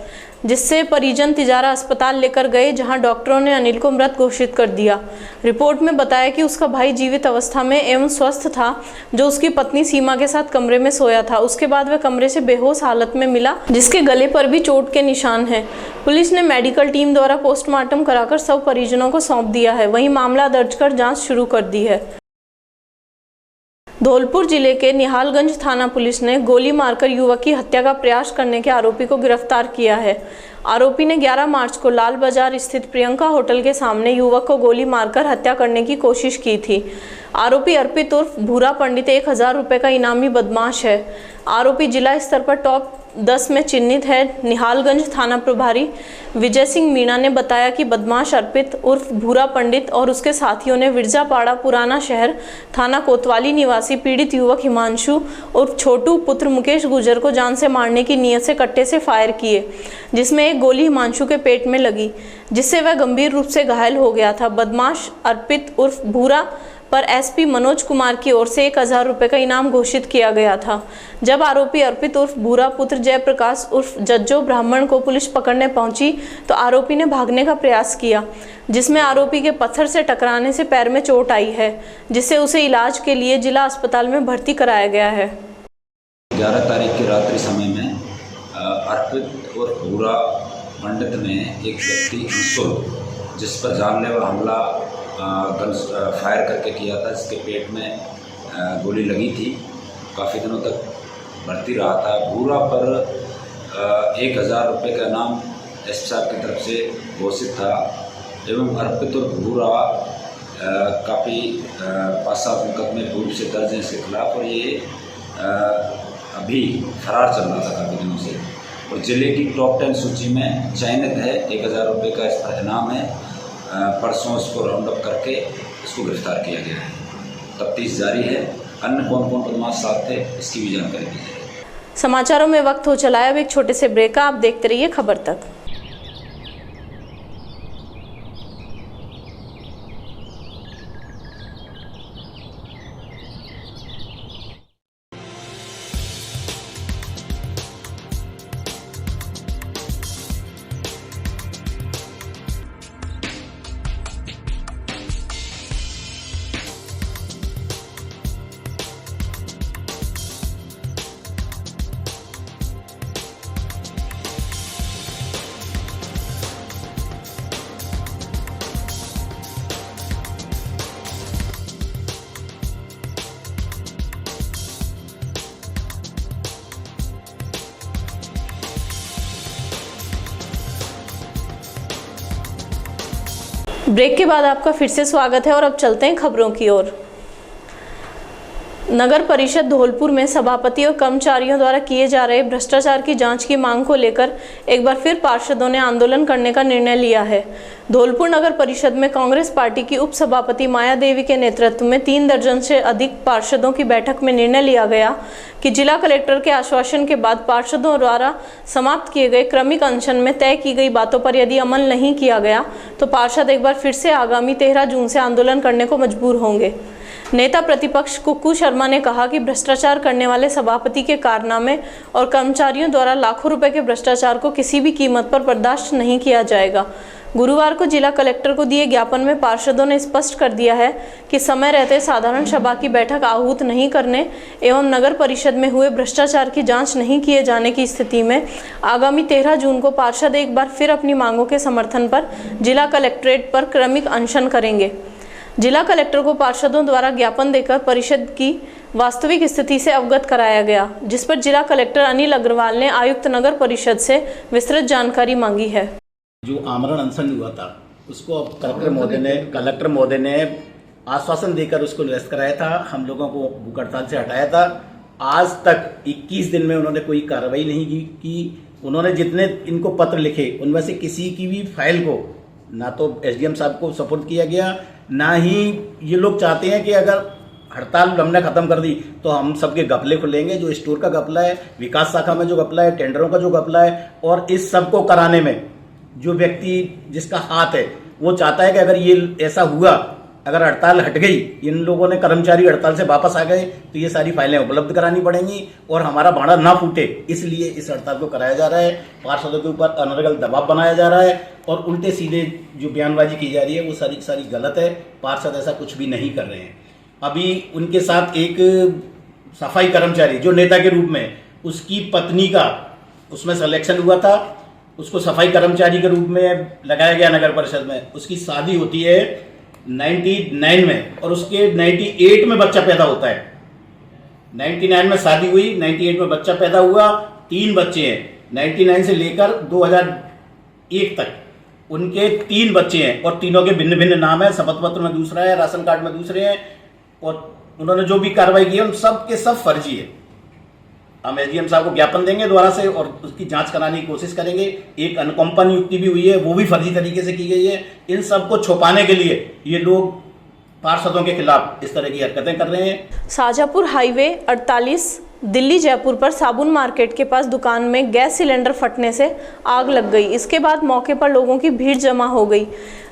जिससे परिजन तिजारा अस्पताल लेकर गए, जहां डॉक्टरों ने अनिल को मृत घोषित कर दिया। रिपोर्ट में बताया कि उसका भाई जीवित अवस्था में एवं स्वस्थ था, जो उसकी पत्नी सीमा के साथ कमरे में सोया था। उसके बाद वह कमरे से बेहोश हालत में मिला, जिसके गले पर भी चोट के निशान हैं। पुलिस ने मेडिकल टीम द्वारा पोस्टमार्टम कराकर शव परिजनों को सौंप दिया है। वहीं मामला दर्ज कर जाँच शुरू कर दी है। धौलपुर जिले के निहालगंज थाना पुलिस ने गोली मारकर युवक की हत्या का प्रयास करने के आरोपी को गिरफ्तार किया है। आरोपी ने 11 मार्च को लाल बाजार स्थित प्रियंका होटल के सामने युवक को गोली मारकर हत्या करने की कोशिश की थी। आरोपी अर्पित उर्फ भूरा पंडित 1000 रुपये का इनामी बदमाश है। आरोपी जिला स्तर पर टॉप 10 में चिन्हित है। निहालगंज थाना प्रभारी विजय सिंह मीणा ने बताया कि बदमाश अर्पित उर्फ भूरा पंडित और उसके साथियों ने विरजापाड़ा पुराना शहर थाना कोतवाली निवासी पीड़ित युवक हिमांशु उर्फ छोटू पुत्र मुकेश गुर्जर को जान से मारने की नीयत से कट्टे से फायर किए, जिसमें एक गोली हिमांशु के पेट में लगी, जिससे वह गंभीर रूप से घायल हो गया था। बदमाश अर्पित उर्फ भूरा पर एसपी मनोज कुमार की ओर से 1000 रुपये का इनाम घोषित किया गया था। जब आरोपी अर्पित उर्फ भूरा पुत्र जयप्रकाश उर्फ जज्जो ब्राह्मण को पुलिस पकड़ने पहुंची तो आरोपी ने भागने का प्रयास किया, जिसमें आरोपी के पत्थर से टकराने से पैर में चोट आई है, जिससे उसे इलाज के लिए जिला अस्पताल में भर्ती कराया गया है। 11 तारीख की रात्रि समय में अर्पित उर्फ भूरा पंडित ने एक व्यक्ति अंशुल, जिस पर जानलेवा हमला फायर करके किया था, जिसके पेट में गोली लगी थी, काफ़ी दिनों तक भर्ती रहा था। भूरा पर 1000 रुपये का इनाम एसपी साहब की तरफ से घोषित था एवं अर्पित और भूरा काफ़ी 5-7 मुकदमे पूर्व से दर्ज हैं इसके खिलाफ और ये अभी फरार चल रहा था काफ़ी दिनों से, और ज़िले की टॉप 10 सूची में चयनित है। 1000 रुपये का इसका इनाम है। परसों इसको राउंड अप करके इसको गिरफ्तार किया गया है। तफ्तीश जारी है। अन्य कौन कौन बदमाश साथ थे इसकी भी जानकारी दी जाएगी। समाचारों में वक्त हो चला है अब एक छोटे से ब्रेक का। आप देखते रहिए खबर तक। ब्रेक के बाद आपका फिर से स्वागत है और अब चलते हैं खबरों की ओर। नगर परिषद धौलपुर में सभापति और कर्मचारियों द्वारा किए जा रहे भ्रष्टाचार की जांच की मांग को लेकर एक बार फिर पार्षदों ने आंदोलन करने का निर्णय लिया है। धौलपुर नगर परिषद में कांग्रेस पार्टी की उप सभापति माया देवी के नेतृत्व में 3 दर्जन से अधिक पार्षदों की बैठक में निर्णय लिया गया कि जिला कलेक्टर के आश्वासन के बाद पार्षदों द्वारा समाप्त किए गए क्रमिक अनशन में तय की गई बातों पर यदि अमल नहीं किया गया तो पार्षद एक बार फिर से आगामी 13 जून से आंदोलन करने को मजबूर होंगे। नेता प्रतिपक्ष कुक्कू शर्मा ने कहा कि भ्रष्टाचार करने वाले सभापति के कारनामे और कर्मचारियों द्वारा लाखों रुपए के भ्रष्टाचार को किसी भी कीमत पर बर्दाश्त नहीं किया जाएगा। गुरुवार को जिला कलेक्टर को दिए ज्ञापन में पार्षदों ने स्पष्ट कर दिया है कि समय रहते साधारण सभा की बैठक आहूत नहीं करने एवं नगर परिषद में हुए भ्रष्टाचार की जांच नहीं किए जाने की स्थिति में आगामी 13 जून को पार्षद एक बार फिर अपनी मांगों के समर्थन पर जिला कलेक्ट्रेट पर क्रमिक अनशन करेंगे। जिला कलेक्टर को पार्षदों द्वारा ज्ञापन देकर परिषद की वास्तविक स्थिति से अवगत कराया गया, जिस पर जिला कलेक्टर अनिल अग्रवाल ने आयुक्त नगर परिषद से विस्तृत जानकारी मांगी है। जो आमरण अनशन हुआ था उसको अब कलेक्टर महोदय ने आश्वासन देकर उसको निरस्त कराया था। हम लोगों को भूख हड़ताल से हटाया था। आज तक 21 दिन में उन्होंने कोई कार्रवाई नहीं की। उन्होंने जितने इनको पत्र लिखे उनमें से किसी की भी फाइल को ना तो एसडीएम साहब को सपोर्ट किया गया, ना ही ये लोग चाहते हैं कि अगर हड़ताल हमने खत्म कर दी तो हम सबके घपले खुलेंगे। जो स्टोर का घपला है, विकास शाखा में जो घपला है, टेंडरों का जो घपला है, और इस सब को कराने में जो व्यक्ति जिसका हाथ है वो चाहता है कि अगर ये ऐसा हुआ, अगर हड़ताल हट गई, इन लोगों ने कर्मचारी हड़ताल से वापस आ गए तो ये सारी फाइलें उपलब्ध करानी पड़ेंगी और हमारा भाड़ा ना फूटे, इसलिए इस हड़ताल को कराया जा रहा है। पार्षदों के ऊपर अनर्गल दबाव बनाया जा रहा है और उल्टे सीधे जो बयानबाजी की जा रही है वो सारी गलत है। पार्षद ऐसा कुछ भी नहीं कर रहे हैं। अभी उनके साथ एक सफाई कर्मचारी जो नेता के रूप में, उसकी पत्नी का उसमें सिलेक्शन हुआ था, उसको सफाई कर्मचारी के रूप में लगाया गया नगर परिषद में। उसकी शादी होती है 99 में और उसके 98 में बच्चा पैदा होता है। 99 में शादी हुई, 98 में बच्चा पैदा हुआ, 3 बच्चे हैं। 99 से लेकर 2001 तक उनके 3 बच्चे हैं और तीनों के भिन्न भिन्न नाम है। शपथ पत्र में दूसरा है, राशन कार्ड में दूसरे हैं, और उन्होंने जो भी कार्रवाई की है उन सब के सब फर्जी है। हम एसडीएम साहब को ज्ञापन देंगे दोबारा से और उसकी जांच कराने की कोशिश करेंगे। एक अनुकंपा नियुक्ति भी हुई है, वो भी फर्जी तरीके से की गई है। इन सब को छुपाने के लिए ये लोग पार्षदों के खिलाफ इस तरह की हरकतें कर रहे हैं। शाहजहाँपुर हाईवे 48 दिल्ली जयपुर पर साबुन मार्केट के पास दुकान में गैस सिलेंडर फटने से आग लग गई। इसके बाद मौके पर लोगों की भीड़ जमा हो गई।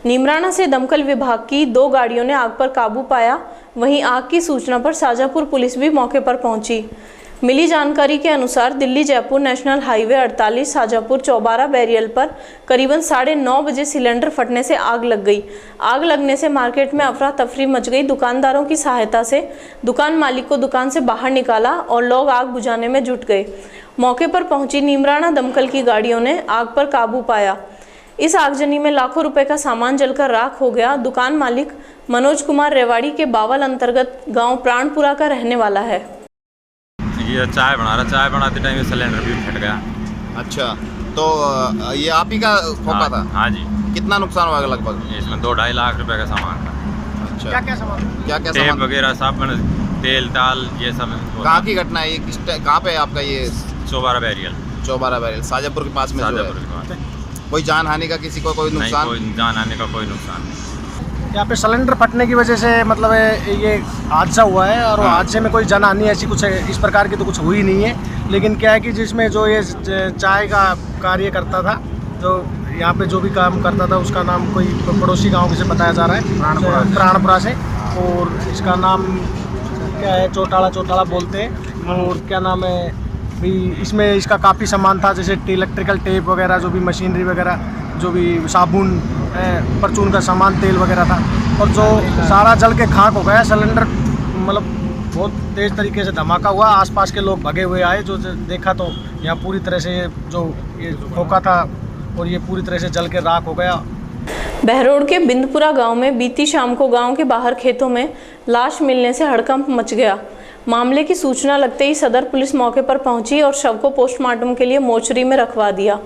नीमराना से दमकल विभाग की 2 गाड़ियों ने आग पर काबू पाया। वहीं आग की सूचना पर शाहजहाँपुर पुलिस भी मौके पर पहुंची। मिली जानकारी के अनुसार Delhi Jaipur national highway 48 Shahjahanpur चौबारा burial पर करीबन 9:30 बजे सिलेंडर फटने से आग लग गई। आग लगने से मार्केट में अफरा तफरी मच गई। दुकानदारों की सहायता से दुकान मालिक को दुकान से बाहर निकाला और लोग आग बुझाने में जुट गए। मौके पर पहुंची नीमराना दमकल की गाड़ियों ने आग पर काबू पाया। इस आगजनी में लाखों रुपए का सामान जलकर राख हो गया। दुकान मालिक मनोज कुमार रेवाड़ी के बावल अंतर्गत गाँव प्राणपुरा का रहने वाला है। ये चाय बना रहा, चाय बनाते टाइम सिलेंडर भी फट गया। अच्छा, तो ये आप ही का फोका था? हाँ जी। कितना नुकसान हुआ लगभग? इसमें 2-2.5 लाख रुपए का सामान था। अच्छा, क्या क्या सामान? टेप वगैरह, साबुन, तेल ताल ये सब। कहाँ की घटना है ये? कहाँ पे है आपका ये? चौबारा बैरियल। चौबारा बैरियल शाहजहाँपुर के पास में जो है। शाहजहाँपुर के पास। कोई जान हानि का किसी को कोई नुकसान? कोई जान हानि का कोई नुकसान नहीं। यहाँ पे सिलेंडर फटने की वजह से मतलब ये हादसा हुआ है और हादसे में कोई जान हानि ऐसी कुछ इस प्रकार की तो कुछ हुई नहीं है। लेकिन क्या है कि जिसमें जो ये चाय का कार्य करता था, जो यहाँ पे जो भी काम करता था, उसका नाम कोई पड़ोसी गांव से बताया जा रहा है, प्राणपुरा से। और इसका नाम क्या है, चौटाला बोलते हैं। और क्या नाम है भी, इसमें इसका काफ़ी सामान था, जैसे इलेक्ट्रिकल टेप वगैरह, जो भी मशीनरी वगैरह, जो भी साबुन, परचून का सामान, तेल वगैरह था। और जो सारा जल के खाक हो गया सिलेंडर। मतलब बहुत तेज़ तरीके से धमाका हुआ। आसपास के लोग भगे हुए आए, जो देखा तो यहाँ पूरी तरह से जो ये खोखा था और ये पूरी तरह से जल के राख हो गया। बहरोड के बिंदपुरा गांव में बीती शाम को गांव के बाहर खेतों में लाश मिलने से हड़कंप मच गया। मामले की सूचना लगते ही सदर पुलिस मौके पर पहुंची और शव को पोस्टमार्टम के लिए मोर्चरी में रखवा दिया।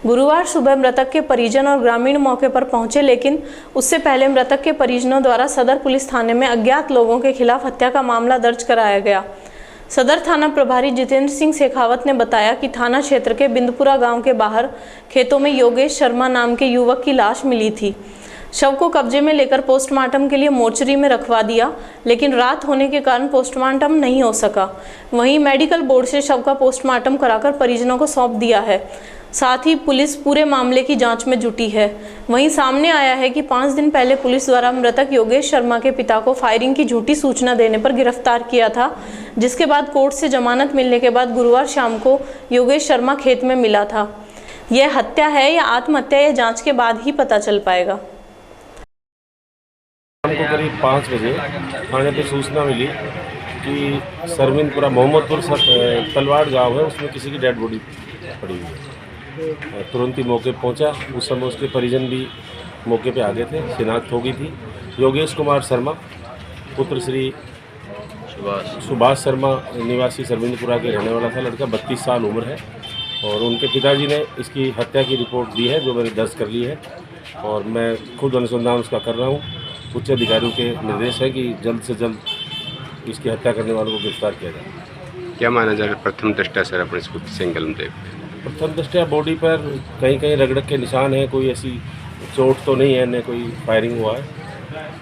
गुरुवार सुबह मृतक के परिजन और ग्रामीण मौके पर पहुंचे, लेकिन उससे पहले मृतक के परिजनों द्वारा सदर पुलिस थाने में अज्ञात लोगों के खिलाफ हत्या का मामला दर्ज कराया गया। सदर थाना प्रभारी जितेंद्र सिंह शेखावत ने बताया कि थाना क्षेत्र के बिंदपुरा गांव के बाहर खेतों में योगेश शर्मा नाम के युवक की लाश मिली थी। शव को कब्जे में लेकर पोस्टमार्टम के लिए मोर्चरी में रखवा दिया, लेकिन रात होने के कारण पोस्टमार्टम नहीं हो सका। वहीं मेडिकल बोर्ड से शव का पोस्टमार्टम कराकर परिजनों को सौंप दिया है। साथ ही पुलिस पूरे मामले की जांच में जुटी है। वहीं सामने आया है कि 5 दिन पहले पुलिस द्वारा मृतक योगेश शर्मा के पिता को फायरिंग की झूठी सूचना देने पर गिरफ्तार किया था, जिसके बाद कोर्ट से जमानत मिलने के बाद गुरुवार शाम को योगेश शर्मा खेत में मिला था। यह हत्या है या आत्महत्या, यह जांच के बाद ही पता चल पाएगा। शाम को करीब 5 बजे थाने पे सूचना मिली कि सरविंदपुरा मोहम्मदपुर तलवाड़ गांव है, उसमें किसी की डेड बॉडी पड़ी हुई है। तुरंत ही मौके पहुंचा। उस समय उसके परिजन भी मौके पे आ गए थे, शिनाख्त हो गई थी। योगेश कुमार शर्मा पुत्र श्री सुभाष शर्मा निवासी सरविंदपुरा के रहने वाला था लड़का, 32 साल उम्र है। और उनके पिताजी ने इसकी हत्या की रिपोर्ट दी है, जो मैंने दर्ज कर ली है और मैं खुद अनुसंधान उसका कर रहा हूँ। उच्च अधिकारियों के निर्देश है कि जल्द से जल्द इसकी हत्या करने वालों को गिरफ्तार किया जाए। क्या माना जाए प्रथम दृष्टया सर अपने इसको सिंगल में? प्रथम दृष्टया बॉडी पर कहीं कहीं रगड़क के निशान हैं, कोई ऐसी चोट तो नहीं है, न कोई फायरिंग हुआ है।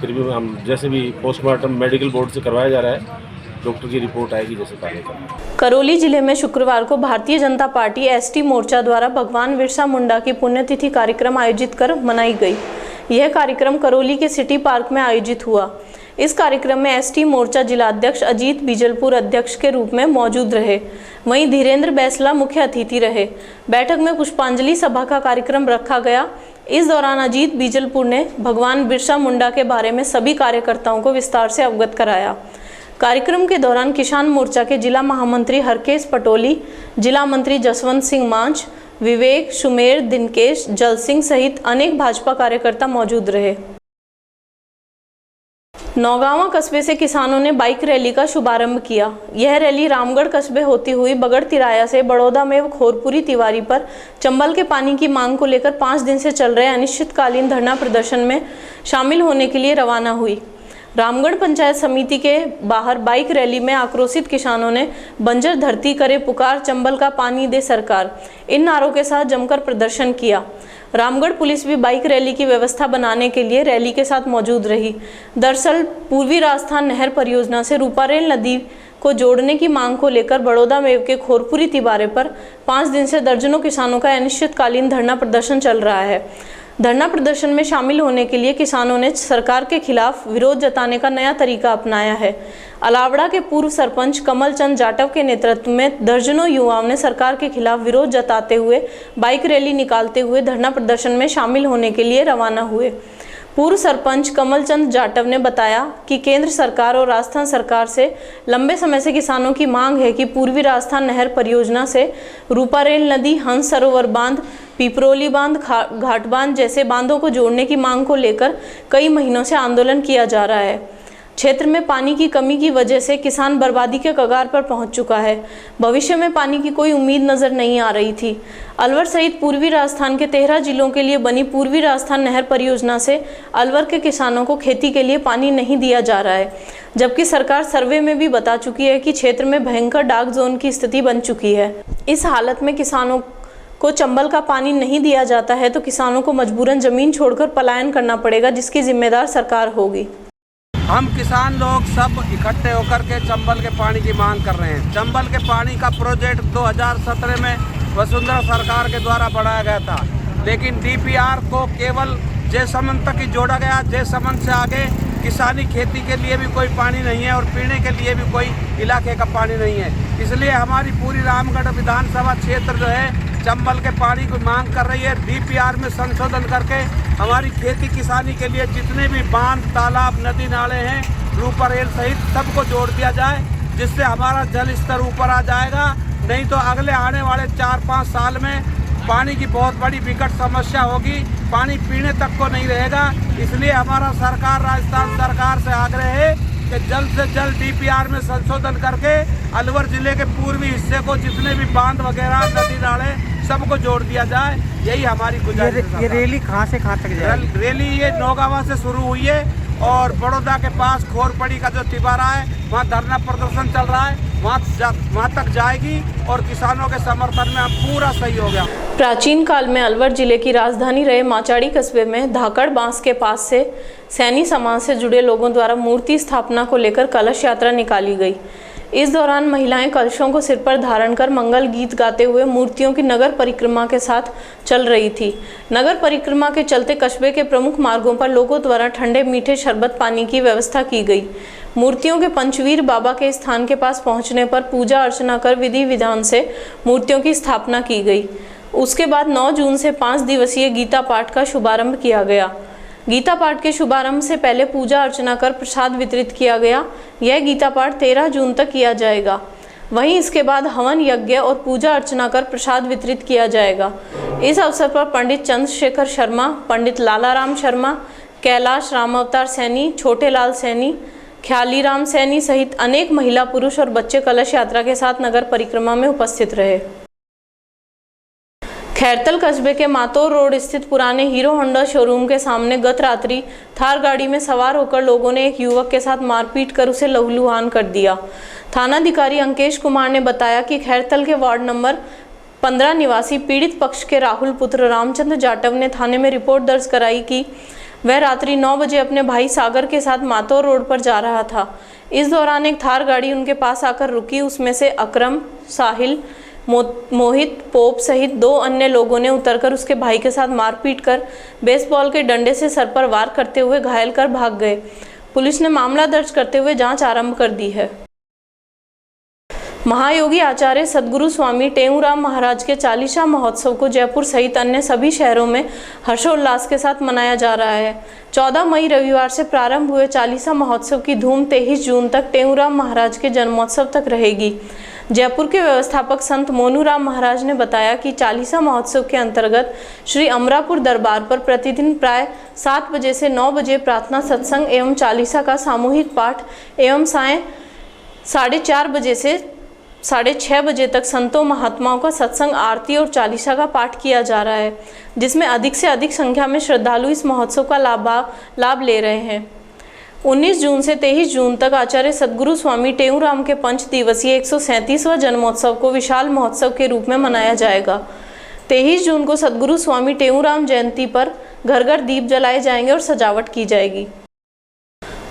फिर भी हम जैसे भी पोस्टमार्टम मेडिकल बोर्ड से करवाया जा रहा है, डॉक्टर की रिपोर्ट आएगी जैसे कार्य करना। करौली जिले में शुक्रवार को भारतीय जनता पार्टी एसटी मोर्चा द्वारा भगवान बिरसा मुंडा की पुण्यतिथि कार्यक्रम आयोजित कर मनाई गई। यह कार्यक्रम करौली के सिटी पार्क में आयोजित हुआ। इस कार्यक्रम में एसटी मोर्चा जिलाध्यक्ष अजीत बीजलपुर अध्यक्ष के रूप में मौजूद रहे। वहीं धीरेन्द्र बैसला मुख्य अतिथि रहे। बैठक में पुष्पांजलि सभा का कार्यक्रम रखा गया। इस दौरान अजीत बीजलपुर ने भगवान बिरसा मुंडा के बारे में सभी कार्यकर्ताओं को विस्तार से अवगत कराया। कार्यक्रम के दौरान किसान मोर्चा के जिला महामंत्री हरकेश पटोली, जिला मंत्री जसवंत सिंह मांझ, विवेक, सुमेर, दिनकेश, जल सिंह सहित अनेक भाजपा कार्यकर्ता मौजूद रहे। नौगांवा कस्बे से किसानों ने बाइक रैली का शुभारंभ किया। यह रैली रामगढ़ कस्बे होती हुई बगड़ तिराया से बड़ौदा में खोरपुरी तिवारी पर चंबल के पानी की मांग को लेकर 5 दिन से चल रहे अनिश्चितकालीन धरना प्रदर्शन में शामिल होने के लिए रवाना हुई। रामगढ़ पंचायत समिति के बाहर बाइक रैली में आक्रोशित किसानों ने बंजर धरती करे पुकार, चंबल का पानी दे सरकार, इन नारों के साथ जमकर प्रदर्शन किया। रामगढ़ पुलिस भी बाइक रैली की व्यवस्था बनाने के लिए रैली के साथ मौजूद रही। दरअसल पूर्वी राजस्थान नहर परियोजना से रूपारेल नदी को जोड़ने की मांग को लेकर बड़ौदा में के खोरपुरी तिबारे पर 5 दिन से दर्जनों किसानों का अनिश्चितकालीन धरना प्रदर्शन चल रहा है। धरना प्रदर्शन में शामिल होने के लिए किसानों ने सरकार के खिलाफ विरोध जताने का नया तरीका अपनाया है। अलावड़ा के पूर्व सरपंच कमल चंद जाटव के नेतृत्व में दर्जनों युवाओं ने सरकार के खिलाफ विरोध जताते हुए बाइक रैली निकालते हुए धरना प्रदर्शन में शामिल होने के लिए रवाना हुए। पूर्व सरपंच कमल चंद जाटव ने बताया कि केंद्र सरकार और राजस्थान सरकार से लंबे समय से किसानों की मांग है कि पूर्वी राजस्थान नहर परियोजना से रूपारेल नदी, हंस सरोवर बांध, पिपरोली बांध, घाट बांध जैसे बांधों को जोड़ने की मांग को लेकर कई महीनों से आंदोलन किया जा रहा है। क्षेत्र में पानी की कमी की वजह से किसान बर्बादी के कगार पर पहुंच चुका है। भविष्य में पानी की कोई उम्मीद नजर नहीं आ रही थी। अलवर सहित पूर्वी राजस्थान के 13 जिलों के लिए बनी पूर्वी राजस्थान नहर परियोजना से अलवर के किसानों को खेती के लिए पानी नहीं दिया जा रहा है, जबकि सरकार सर्वे में भी बता चुकी है कि क्षेत्र में भयंकर डार्क जोन की स्थिति बन चुकी है। इस हालत में किसानों को चंबल का पानी नहीं दिया जाता है तो किसानों को मजबूरन जमीन छोड़कर पलायन करना पड़ेगा, जिसकी जिम्मेदार सरकार होगी। हम किसान लोग सब इकट्ठे होकर के चंबल के पानी की मांग कर रहे हैं। चंबल के पानी का प्रोजेक्ट 2017 में वसुंधरा सरकार के द्वारा बढ़ाया गया था, लेकिन डीपीआर को केवल जयसमंद तक ही जोड़ा गया। जयसमंद से आगे किसानी खेती के लिए भी कोई पानी नहीं है और पीने के लिए भी कोई इलाके का पानी नहीं है। इसलिए हमारी पूरी रामगढ़ विधानसभा क्षेत्र जो है चंबल के पानी की मांग कर रही है। डीपीआर में संशोधन करके हमारी खेती किसानी के लिए जितने भी बांध, तालाब, नदी नाले हैं, रूपरेल सहित सबको जोड़ दिया जाए, जिससे हमारा जल स्तर ऊपर आ जाएगा। नहीं तो अगले आने वाले 4-5 साल में पानी की बहुत बड़ी विकट समस्या होगी, पानी पीने तक को नहीं रहेगा। इसलिए हमारा सरकार, राजस्थान सरकार से आग्रह है कि जल्द से जल्द डीपीआर में संशोधन करके अलवर जिले के पूर्वी हिस्से को जितने भी बांध वगैरह, नदी नाले सबको जोड़ दिया जाए। यही हमारी गुजारिश है। ये रैली कहाँ से कहाँ तक जाएगी? रैली ये नौगावा से शुरू हुई है और बड़ौदा के पास खोरपड़ी का जो तिबारा है वहाँ धरना प्रदर्शन चल रहा है, वहाँ तक जाएगी और किसानों के समर्थन में अब पूरा सही हो गया। प्राचीन काल में अलवर जिले की राजधानी रहे माचाड़ी कस्बे में धाकड़ बांस के पास से सैनी समाज से जुड़े लोगों द्वारा मूर्ति स्थापना को लेकर कलश यात्रा निकाली गई। इस दौरान महिलाएं कलशों को सिर पर धारण कर मंगल गीत गाते हुए मूर्तियों की नगर परिक्रमा के साथ चल रही थी। नगर परिक्रमा के चलते कस्बे के प्रमुख मार्गों पर लोगों द्वारा ठंडे मीठे शरबत पानी की व्यवस्था की गई। मूर्तियों के पंचवीर बाबा के स्थान के पास पहुंचने पर पूजा अर्चना कर विधि विधान से मूर्तियों की स्थापना की गई। उसके बाद 9 जून से 5 दिवसीय गीता पाठ का शुभारंभ किया गया। गीता पाठ के शुभारंभ से पहले पूजा अर्चना कर प्रसाद वितरित किया गया। यह गीता पाठ 13 जून तक किया जाएगा। वहीं इसके बाद हवन यज्ञ और पूजा अर्चना कर प्रसाद वितरित किया जाएगा। इस अवसर पर पंडित चंद्रशेखर शर्मा, पंडित लालाराम शर्मा, कैलाश रामावतार सैनी, छोटे लाल सैनी, ख्यालीराम सैनी सहित अनेक महिला, पुरुष और बच्चे कलश यात्रा के साथ नगर परिक्रमा में उपस्थित रहे। खैरतल कस्बे के मातोर रोड स्थित पुराने हीरो होंडा शोरूम के सामने गत रात्रि थार गाड़ी में सवार होकर लोगों ने एक युवक के साथ मारपीट कर उसे लहूलुहान कर दिया। थानाधिकारी अंकेश कुमार ने बताया कि खैरतल के वार्ड नंबर 15 निवासी पीड़ित पक्ष के राहुल पुत्र रामचंद्र जाटव ने थाने में रिपोर्ट दर्ज कराई कि वह रात्रि 9 बजे अपने भाई सागर के साथ मातोर रोड पर जा रहा था। इस दौरान एक थार गाड़ी उनके पास आकर रुकी। उसमें से अकरम, साहिल, मोहित, पोप सहित 2 अन्य लोगों ने उतरकर उसके भाई के साथ मारपीट कर बेसबॉल के डंडे से सर पर वार करते हुए घायल कर भाग गए। पुलिस ने मामला दर्ज करते हुए जांच आरंभ कर दी है। महायोगी आचार्य सद्गुरु स्वामी टेऊराम महाराज के चालीसा महोत्सव को जयपुर सहित अन्य सभी शहरों में हर्षोल्लास के साथ मनाया जा रहा है। 14 मई रविवार से प्रारंभ हुए चालीसा महोत्सव की धूम 23 जून तक टेऊराम महाराज के जन्मोत्सव तक रहेगी। जयपुर के व्यवस्थापक संत मोनूराम महाराज ने बताया कि चालीसा महोत्सव के अंतर्गत श्री अमरापुर दरबार पर प्रतिदिन प्राय 7 बजे से 9 बजे प्रार्थना, सत्संग एवं चालीसा का सामूहिक पाठ एवं सायं 4:30 बजे से 6:30 बजे तक संतों महात्माओं का सत्संग, आरती और चालीसा का पाठ किया जा रहा है, जिसमें अधिक से अधिक संख्या में श्रद्धालु इस महोत्सव का लाभ ले रहे हैं। 19 जून से 23 जून तक आचार्य सद्गुरु स्वामी टेऊराम के 5 दिवसीय 137वां जन्मोत्सव को विशाल महोत्सव के रूप में मनाया जाएगा। 23 जून को सद्गुरु स्वामी टेऊराम जयंती पर घर घर दीप जलाए जाएंगे और सजावट की जाएगी।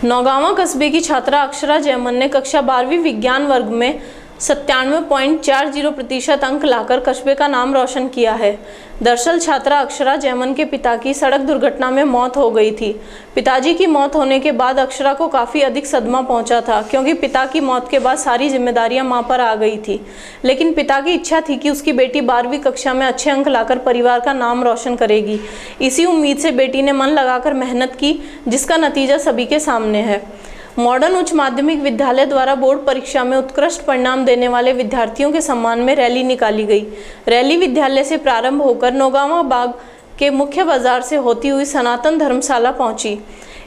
नौगावा कस्बे की छात्रा अक्षरा जयमन ने कक्षा 12वीं विज्ञान वर्ग में 97.40% अंक लाकर कस्बे का नाम रोशन किया है। दरअसल छात्रा अक्षरा जयमन के पिता की सड़क दुर्घटना में मौत हो गई थी। पिताजी की मौत होने के बाद अक्षरा को काफ़ी अधिक सदमा पहुंचा था, क्योंकि पिता की मौत के बाद सारी जिम्मेदारियां मां पर आ गई थी। लेकिन पिता की इच्छा थी कि उसकी बेटी 12वीं कक्षा में अच्छे अंक लाकर परिवार का नाम रोशन करेगी। इसी उम्मीद से बेटी ने मन लगाकर मेहनत की, जिसका नतीजा सभी के सामने है। मॉडर्न उच्च माध्यमिक विद्यालय द्वारा बोर्ड परीक्षा में उत्कृष्ट परिणाम देने वाले विद्यार्थियों के सम्मान में रैली निकाली गई। रैली विद्यालय से प्रारंभ होकर नौगावा बाग के मुख्य बाजार से होती हुई सनातन धर्मशाला पहुंची।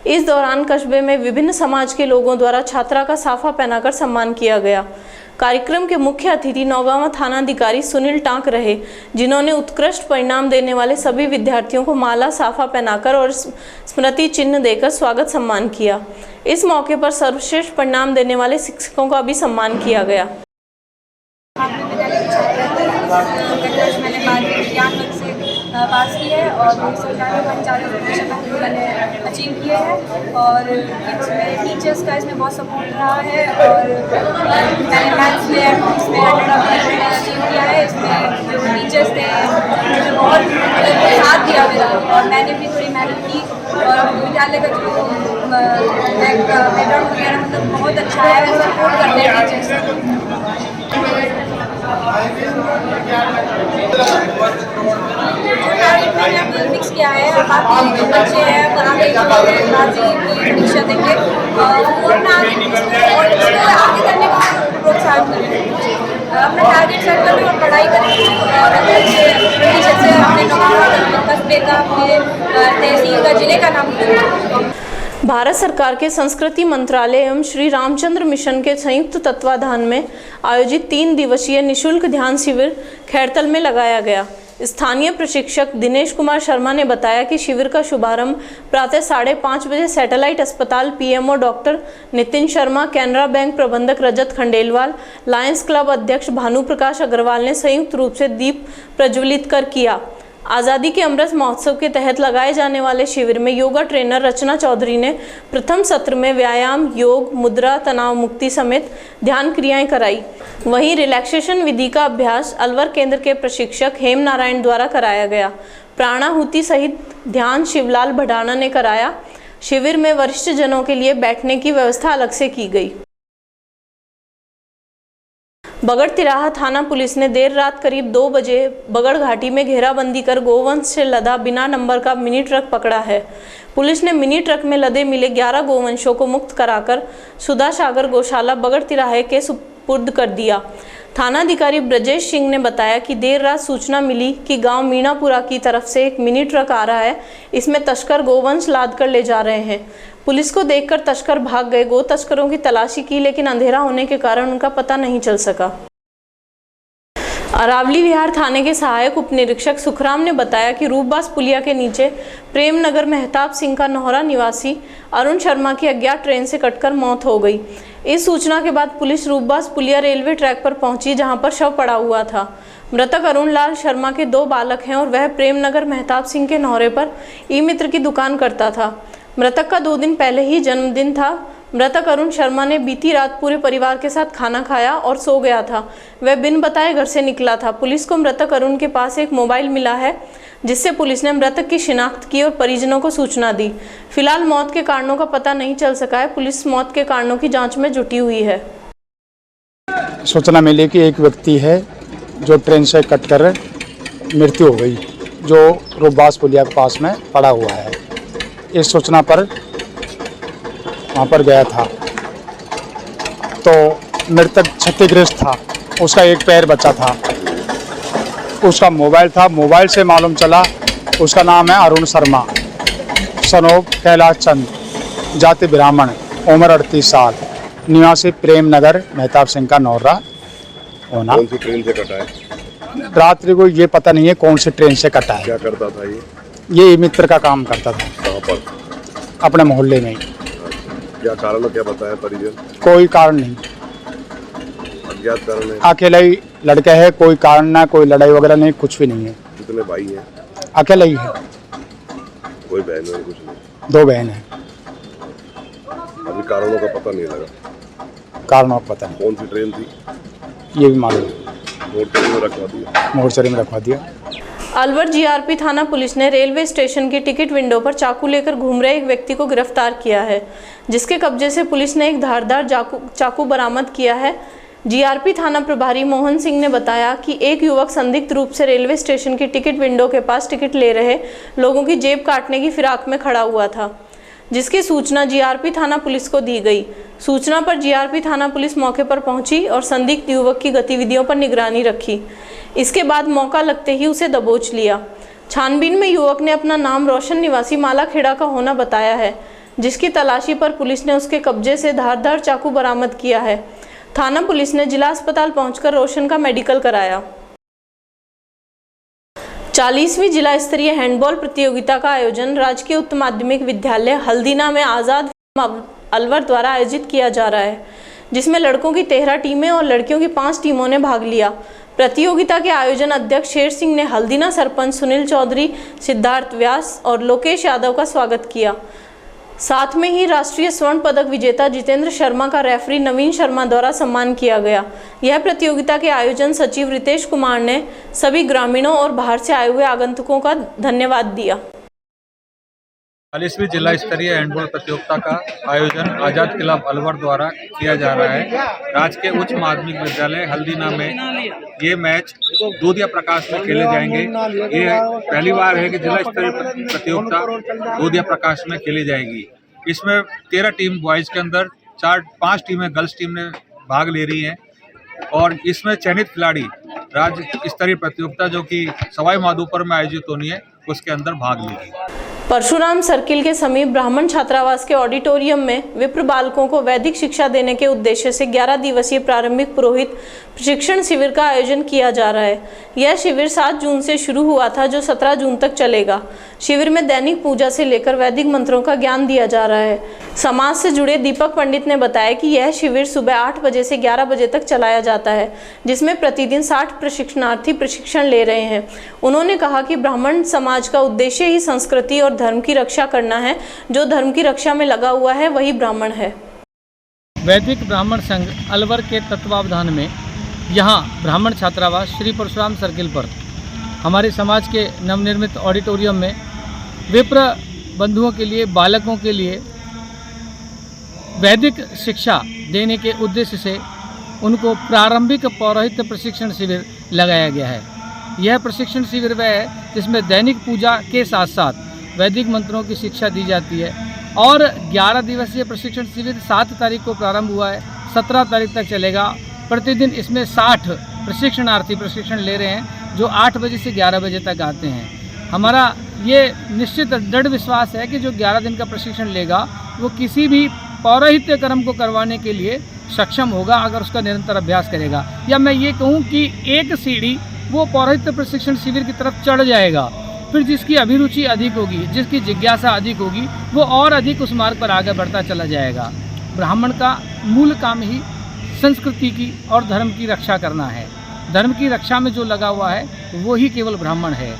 इस दौरान कस्बे में विभिन्न समाज के लोगों द्वारा छात्रा का साफा पहनाकर सम्मान किया गया। कार्यक्रम के मुख्य अतिथि नौगांवा थानाधिकारी सुनील टांक रहे, जिन्होंने उत्कृष्ट परिणाम देने वाले सभी विद्यार्थियों को माला साफा पहनाकर और स्मृति चिन्ह देकर स्वागत सम्मान किया। इस मौके पर सर्वश्रेष्ठ परिणाम देने वाले शिक्षकों का भी सम्मान किया गया। मैंने विज्ञान वर्ग से पास की है और 49% मैंने अचीव किए हैं और इसमें टीचर्स का इसमें बहुत सपोर्ट रहा है और मैंने मैथ्स में एडवांस में 100% अचीव किया है। इसमें जो टीचर्स थे मुझे बहुत साथ दिया मेरा और मैंने भी थोड़ी मेहनत की और विद्यालय का जो बैकग्राउंड वगैरह मतलब बहुत अच्छा है, सपोर्ट करते हैं टीचर्स। मैंने अपनी फिक्स किया है, बाकी जो बच्चे हैं आगे की परीक्षा देंगे और वो अपना आगे करने का प्रोत्साहन करें, अपना टारगेट सेट करें और पढ़ाई करें और अच्छे प्रतिशत से अपने कस्बे का, अपने तहसील का, जिले का नाम करें। भारत सरकार के संस्कृति मंत्रालय एवं श्री रामचंद्र मिशन के संयुक्त तत्वाधान में आयोजित 3 दिवसीय निशुल्क ध्यान शिविर खैरतल में लगाया गया। स्थानीय प्रशिक्षक दिनेश कुमार शर्मा ने बताया कि शिविर का शुभारंभ प्रातः 5:30 बजे सैटेलाइट अस्पताल PMO doctor Nitin Sharma, Canara bank प्रबंधक रजत खंडेलवाल, लायंस क्लब अध्यक्ष भानु प्रकाश अग्रवाल ने संयुक्त रूप से दीप प्रज्वलित कर किया। आज़ादी के अमृत महोत्सव के तहत लगाए जाने वाले शिविर में योगा ट्रेनर रचना चौधरी ने प्रथम सत्र में व्यायाम, योग, मुद्रा, तनाव मुक्ति समेत ध्यान क्रियाएं कराई। वहीं रिलैक्सेशन विधि का अभ्यास अलवर केंद्र के प्रशिक्षक हेम नारायण द्वारा कराया गया। प्राणाहुति सहित ध्यान शिवलाल भडाना ने कराया। शिविर में वरिष्ठ जनों के लिए बैठने की व्यवस्था अलग से की गई। बगड़ तिराहा थाना पुलिस ने देर रात करीब 2 बजे बगड़ घाटी में घेराबंदी कर गोवंश से लदा बिना नंबर का मिनी ट्रक पकड़ा है। पुलिस ने मिनी ट्रक में लदे मिले 11 गोवंशों को मुक्त कराकर सुधा सागर गौशाला बगड़ तिराहे के सुपुर्द कर दिया। थानाधिकारी ब्रजेश सिंह ने बताया कि देर रात सूचना मिली कि गांव मीणापुरा की तरफ से एक मिनी ट्रक आ रहा है, इसमें तस्कर गोवंश लाद कर ले जा रहे हैं। पुलिस को देखकर तस्कर भाग गए। गो तस्करों की तलाशी की, लेकिन अंधेरा होने के कारण उनका पता नहीं चल सका। अरावली विहार थाने के सहायक उप निरीक्षक सुखराम ने बताया कि रूपबास पुलिया के नीचे प्रेमनगर मेहताब सिंह का नोहरा निवासी अरुण शर्मा की अज्ञात ट्रेन से कटकर मौत हो गई। इस सूचना के बाद पुलिस रूपबास पुलिया रेलवे ट्रैक पर पहुंची, जहां पर शव पड़ा हुआ था। मृतक अरुण लाल शर्मा के 2 बालक हैं और वह प्रेमनगर मेहताब सिंह के नौरे पर ई मित्र की दुकान करता था। मृतक का 2 दिन पहले ही जन्मदिन था। मृतक अरुण शर्मा ने बीती रात पूरे परिवार के साथ खाना खाया और सो गया था। वह बिन बताए घर से निकला था। पुलिस को मृतक अरुण के पास एक मोबाइल मिला है, जिससे पुलिस ने मृतक की शिनाख्त की और परिजनों को सूचना दी। फिलहाल मौत के कारणों का पता नहीं चल सका है। पुलिस मौत के कारणों की जांच में जुटी हुई है। सूचना मिली कि एक व्यक्ति है जो ट्रेन से कटकर मृत्यु हो गई, जो रूपबास पुलिया के पास में पड़ा हुआ है। इस सूचना पर वहाँ पर गया था तो मृतक क्षतिग्रस्त था, उसका एक पैर बचा था, उसका मोबाइल था। मोबाइल से मालूम चला उसका नाम है अरुण शर्मा, सनोप कैलाश चंद, जाति ब्राह्मण, उम्र 38 साल, निवासी प्रेमनगर मेहताब सिंह का नौरा होना। कौन सी ट्रेन से कटा है? रात्रि को ये पता नहीं है कौन सी ट्रेन से कटा है। क्या करता था ये मित्र का काम करता था। कहाँ पर? अपने मोहल्ले में ही। क्या कारण क्या बताया परिजन? कोई कारण नहीं, अज्ञात कारण है। अकेला ही लड़का है, कोई कारण ना, कोई लड़ाई वगैरह नहीं, कुछ भी नहीं है। कितने भाई हैं? अकेला ही है। कोई बहन है? कुछ नहीं। 2 बहन है। अभी कारणों का पता नहीं लगा। कारणों का पता नहीं। कौन सी ट्रेन थी ये भी मालूम। मोर्चरी में रखवा दिया। मोर्चरी में रखवा दिया। अलवर जीआरपी थाना पुलिस ने रेलवे स्टेशन की टिकट विंडो पर चाकू लेकर घूम रहे एक व्यक्ति को गिरफ्तार किया है, जिसके कब्जे से पुलिस ने एक धारदार चाकू बरामद किया है। जीआरपी थाना प्रभारी मोहन सिंह ने बताया कि एक युवक संदिग्ध रूप से रेलवे स्टेशन की टिकट विंडो के पास टिकट ले रहे लोगों की जेब काटने की फिराक में खड़ा हुआ था, जिसकी सूचना जीआरपी थाना पुलिस को दी गई। सूचना पर जीआरपी थाना पुलिस मौके पर पहुंची और संदिग्ध युवक की गतिविधियों पर निगरानी रखी। इसके बाद मौका लगते ही उसे दबोच लिया। छानबीन में युवक ने अपना नाम रोशन निवासी मालाखेड़ा का होना बताया है। जिसकी तलाशी पर पुलिस ने उसके कब्जे से धारदार चाकू बरामद किया है। थाना पुलिस ने जिला अस्पताल पहुंचकर रोशन का मेडिकल कराया। 40वीं जिला स्तरीय हैंडबॉल प्रतियोगिता का आयोजन राजकीय उच्च माध्यमिक विद्यालय हल्दीना में आज़ाद अलवर द्वारा आयोजित किया जा रहा है, जिसमें लड़कों की 13 टीमें और लड़कियों की 5 टीमों ने भाग लिया। प्रतियोगिता के आयोजन अध्यक्ष शेर सिंह ने हल्दीना सरपंच सुनील चौधरी, सिद्धार्थ व्यास और लोकेश यादव का स्वागत किया। साथ में ही राष्ट्रीय स्वर्ण पदक विजेता जितेंद्र शर्मा का रेफरी नवीन शर्मा द्वारा सम्मान किया गया। यह प्रतियोगिता के आयोजन सचिव रितेश कुमार ने सभी ग्रामीणों और बाहर से आए हुए आगंतुकों का धन्यवाद दिया। 40वीं जिला स्तरीय हैंडबॉल प्रतियोगिता का आयोजन आज़ाद किला अलवर द्वारा किया जा रहा है। राजकीय उच्च माध्यमिक विद्यालय हल्दीना में ये मैच दूधिया प्रकाश में खेले जाएंगे। ये पहली बार है कि जिला स्तरीय प्रतियोगिता दूधिया प्रकाश में खेली जाएगी। इसमें 13 टीम बॉयज़ के अंदर 5 टीमें गर्ल्स टीम ने भाग ले रही हैं और इसमें चयनित खिलाड़ी राज्य स्तरीय प्रतियोगिता जो कि सवाई माधोपुर में आयोजित होनी है उसके अंदर भाग लेगी। परशुराम सर्किल के समीप ब्राह्मण छात्रावास के ऑडिटोरियम में विप्र बालकों को वैदिक शिक्षा देने के उद्देश्य से 11 दिवसीय प्रारंभिक पुरोहित प्रशिक्षण शिविर का आयोजन किया जा रहा है। यह शिविर 7 जून से शुरू हुआ था, जो 17 जून तक चलेगा। शिविर में दैनिक पूजा से लेकर वैदिक मंत्रों का ज्ञान दिया जा रहा है। समाज से जुड़े दीपक पंडित ने बताया कि यह शिविर सुबह 8 बजे से 11 बजे तक चलाया जाता है, जिसमें प्रतिदिन 60 प्रशिक्षणार्थी प्रशिक्षण ले रहे हैं। उन्होंने कहा कि ब्राह्मण समाज का उद्देश्य ही संस्कृति और धर्म की रक्षा करना है। जो धर्म की रक्षा में लगा हुआ है वही ब्राह्मण है। वैदिक ब्राह्मण संघ अलवर के तत्वावधान में यहाँ ब्राह्मण छात्रावास श्री परशुराम सर्किल पर हमारे समाज के नवनिर्मित ऑडिटोरियम में विप्र बंधुओं के लिए, बालकों के लिए वैदिक शिक्षा देने के उद्देश्य से उनको प्रारंभिक पौरोहित प्रशिक्षण शिविर लगाया गया है। यह प्रशिक्षण शिविर वह है जिसमें दैनिक पूजा के साथ साथ वैदिक मंत्रों की शिक्षा दी जाती है और 11 दिवसीय प्रशिक्षण शिविर 7 तारीख को प्रारंभ हुआ है, 17 तारीख तक चलेगा। प्रतिदिन इसमें 60 प्रशिक्षणार्थी प्रशिक्षण ले रहे हैं, जो 8 बजे से 11 बजे तक आते हैं। हमारा ये निश्चित दृढ़ विश्वास है कि जो 11 दिन का प्रशिक्षण लेगा वो किसी भी पौरोहित्य कर्म को करवाने के लिए सक्षम होगा अगर उसका निरंतर अभ्यास करेगा। या मैं ये कहूँ कि एक सीढ़ी वो पौरोहित्य प्रशिक्षण शिविर की तरफ चढ़ जाएगा, फिर जिसकी अभिरुचि अधिक होगी, जिसकी जिज्ञासा अधिक होगी, वो और अधिक उस मार्ग पर आगे बढ़ता चला जाएगा। ब्राह्मण का मूल काम ही संस्कृति की और धर्म की रक्षा करना है। धर्म की रक्षा में जो लगा हुआ है वो ही केवल ब्राह्मण है।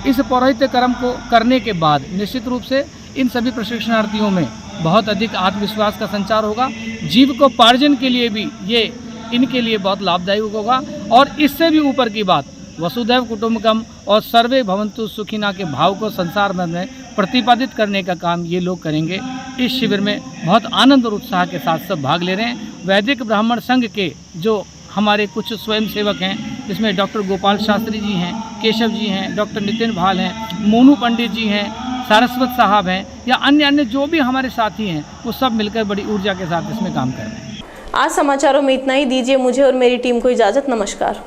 इस पौरोहित्य कर्म को करने के बाद निश्चित रूप से इन सभी प्रशिक्षणार्थियों में बहुत अधिक आत्मविश्वास का संचार होगा। जीविकोपार्जन के लिए भी ये इनके लिए बहुत लाभदायक होगा। और इससे भी ऊपर की बात, वसुधैव कुटुंबकम और सर्वे भवन्तु सुखिना के भाव को संसार में प्रतिपादित करने का काम ये लोग करेंगे। इस शिविर में बहुत आनंद और उत्साह के साथ सब भाग ले रहे हैं। वैदिक ब्राह्मण संघ के जो हमारे कुछ स्वयंसेवक हैं, जिसमें डॉक्टर गोपाल शास्त्री जी हैं, केशव जी हैं, डॉक्टर नितिन भाल हैं, मोनू पंडित जी हैं, सारस्वत साहब हैं, या अन्य जो भी हमारे साथी हैं, वो सब मिलकर बड़ी ऊर्जा के साथ इसमें काम कर रहे हैं। आज समाचारों में इतना ही। दीजिए मुझे और मेरी टीम को इजाज़त। नमस्कार।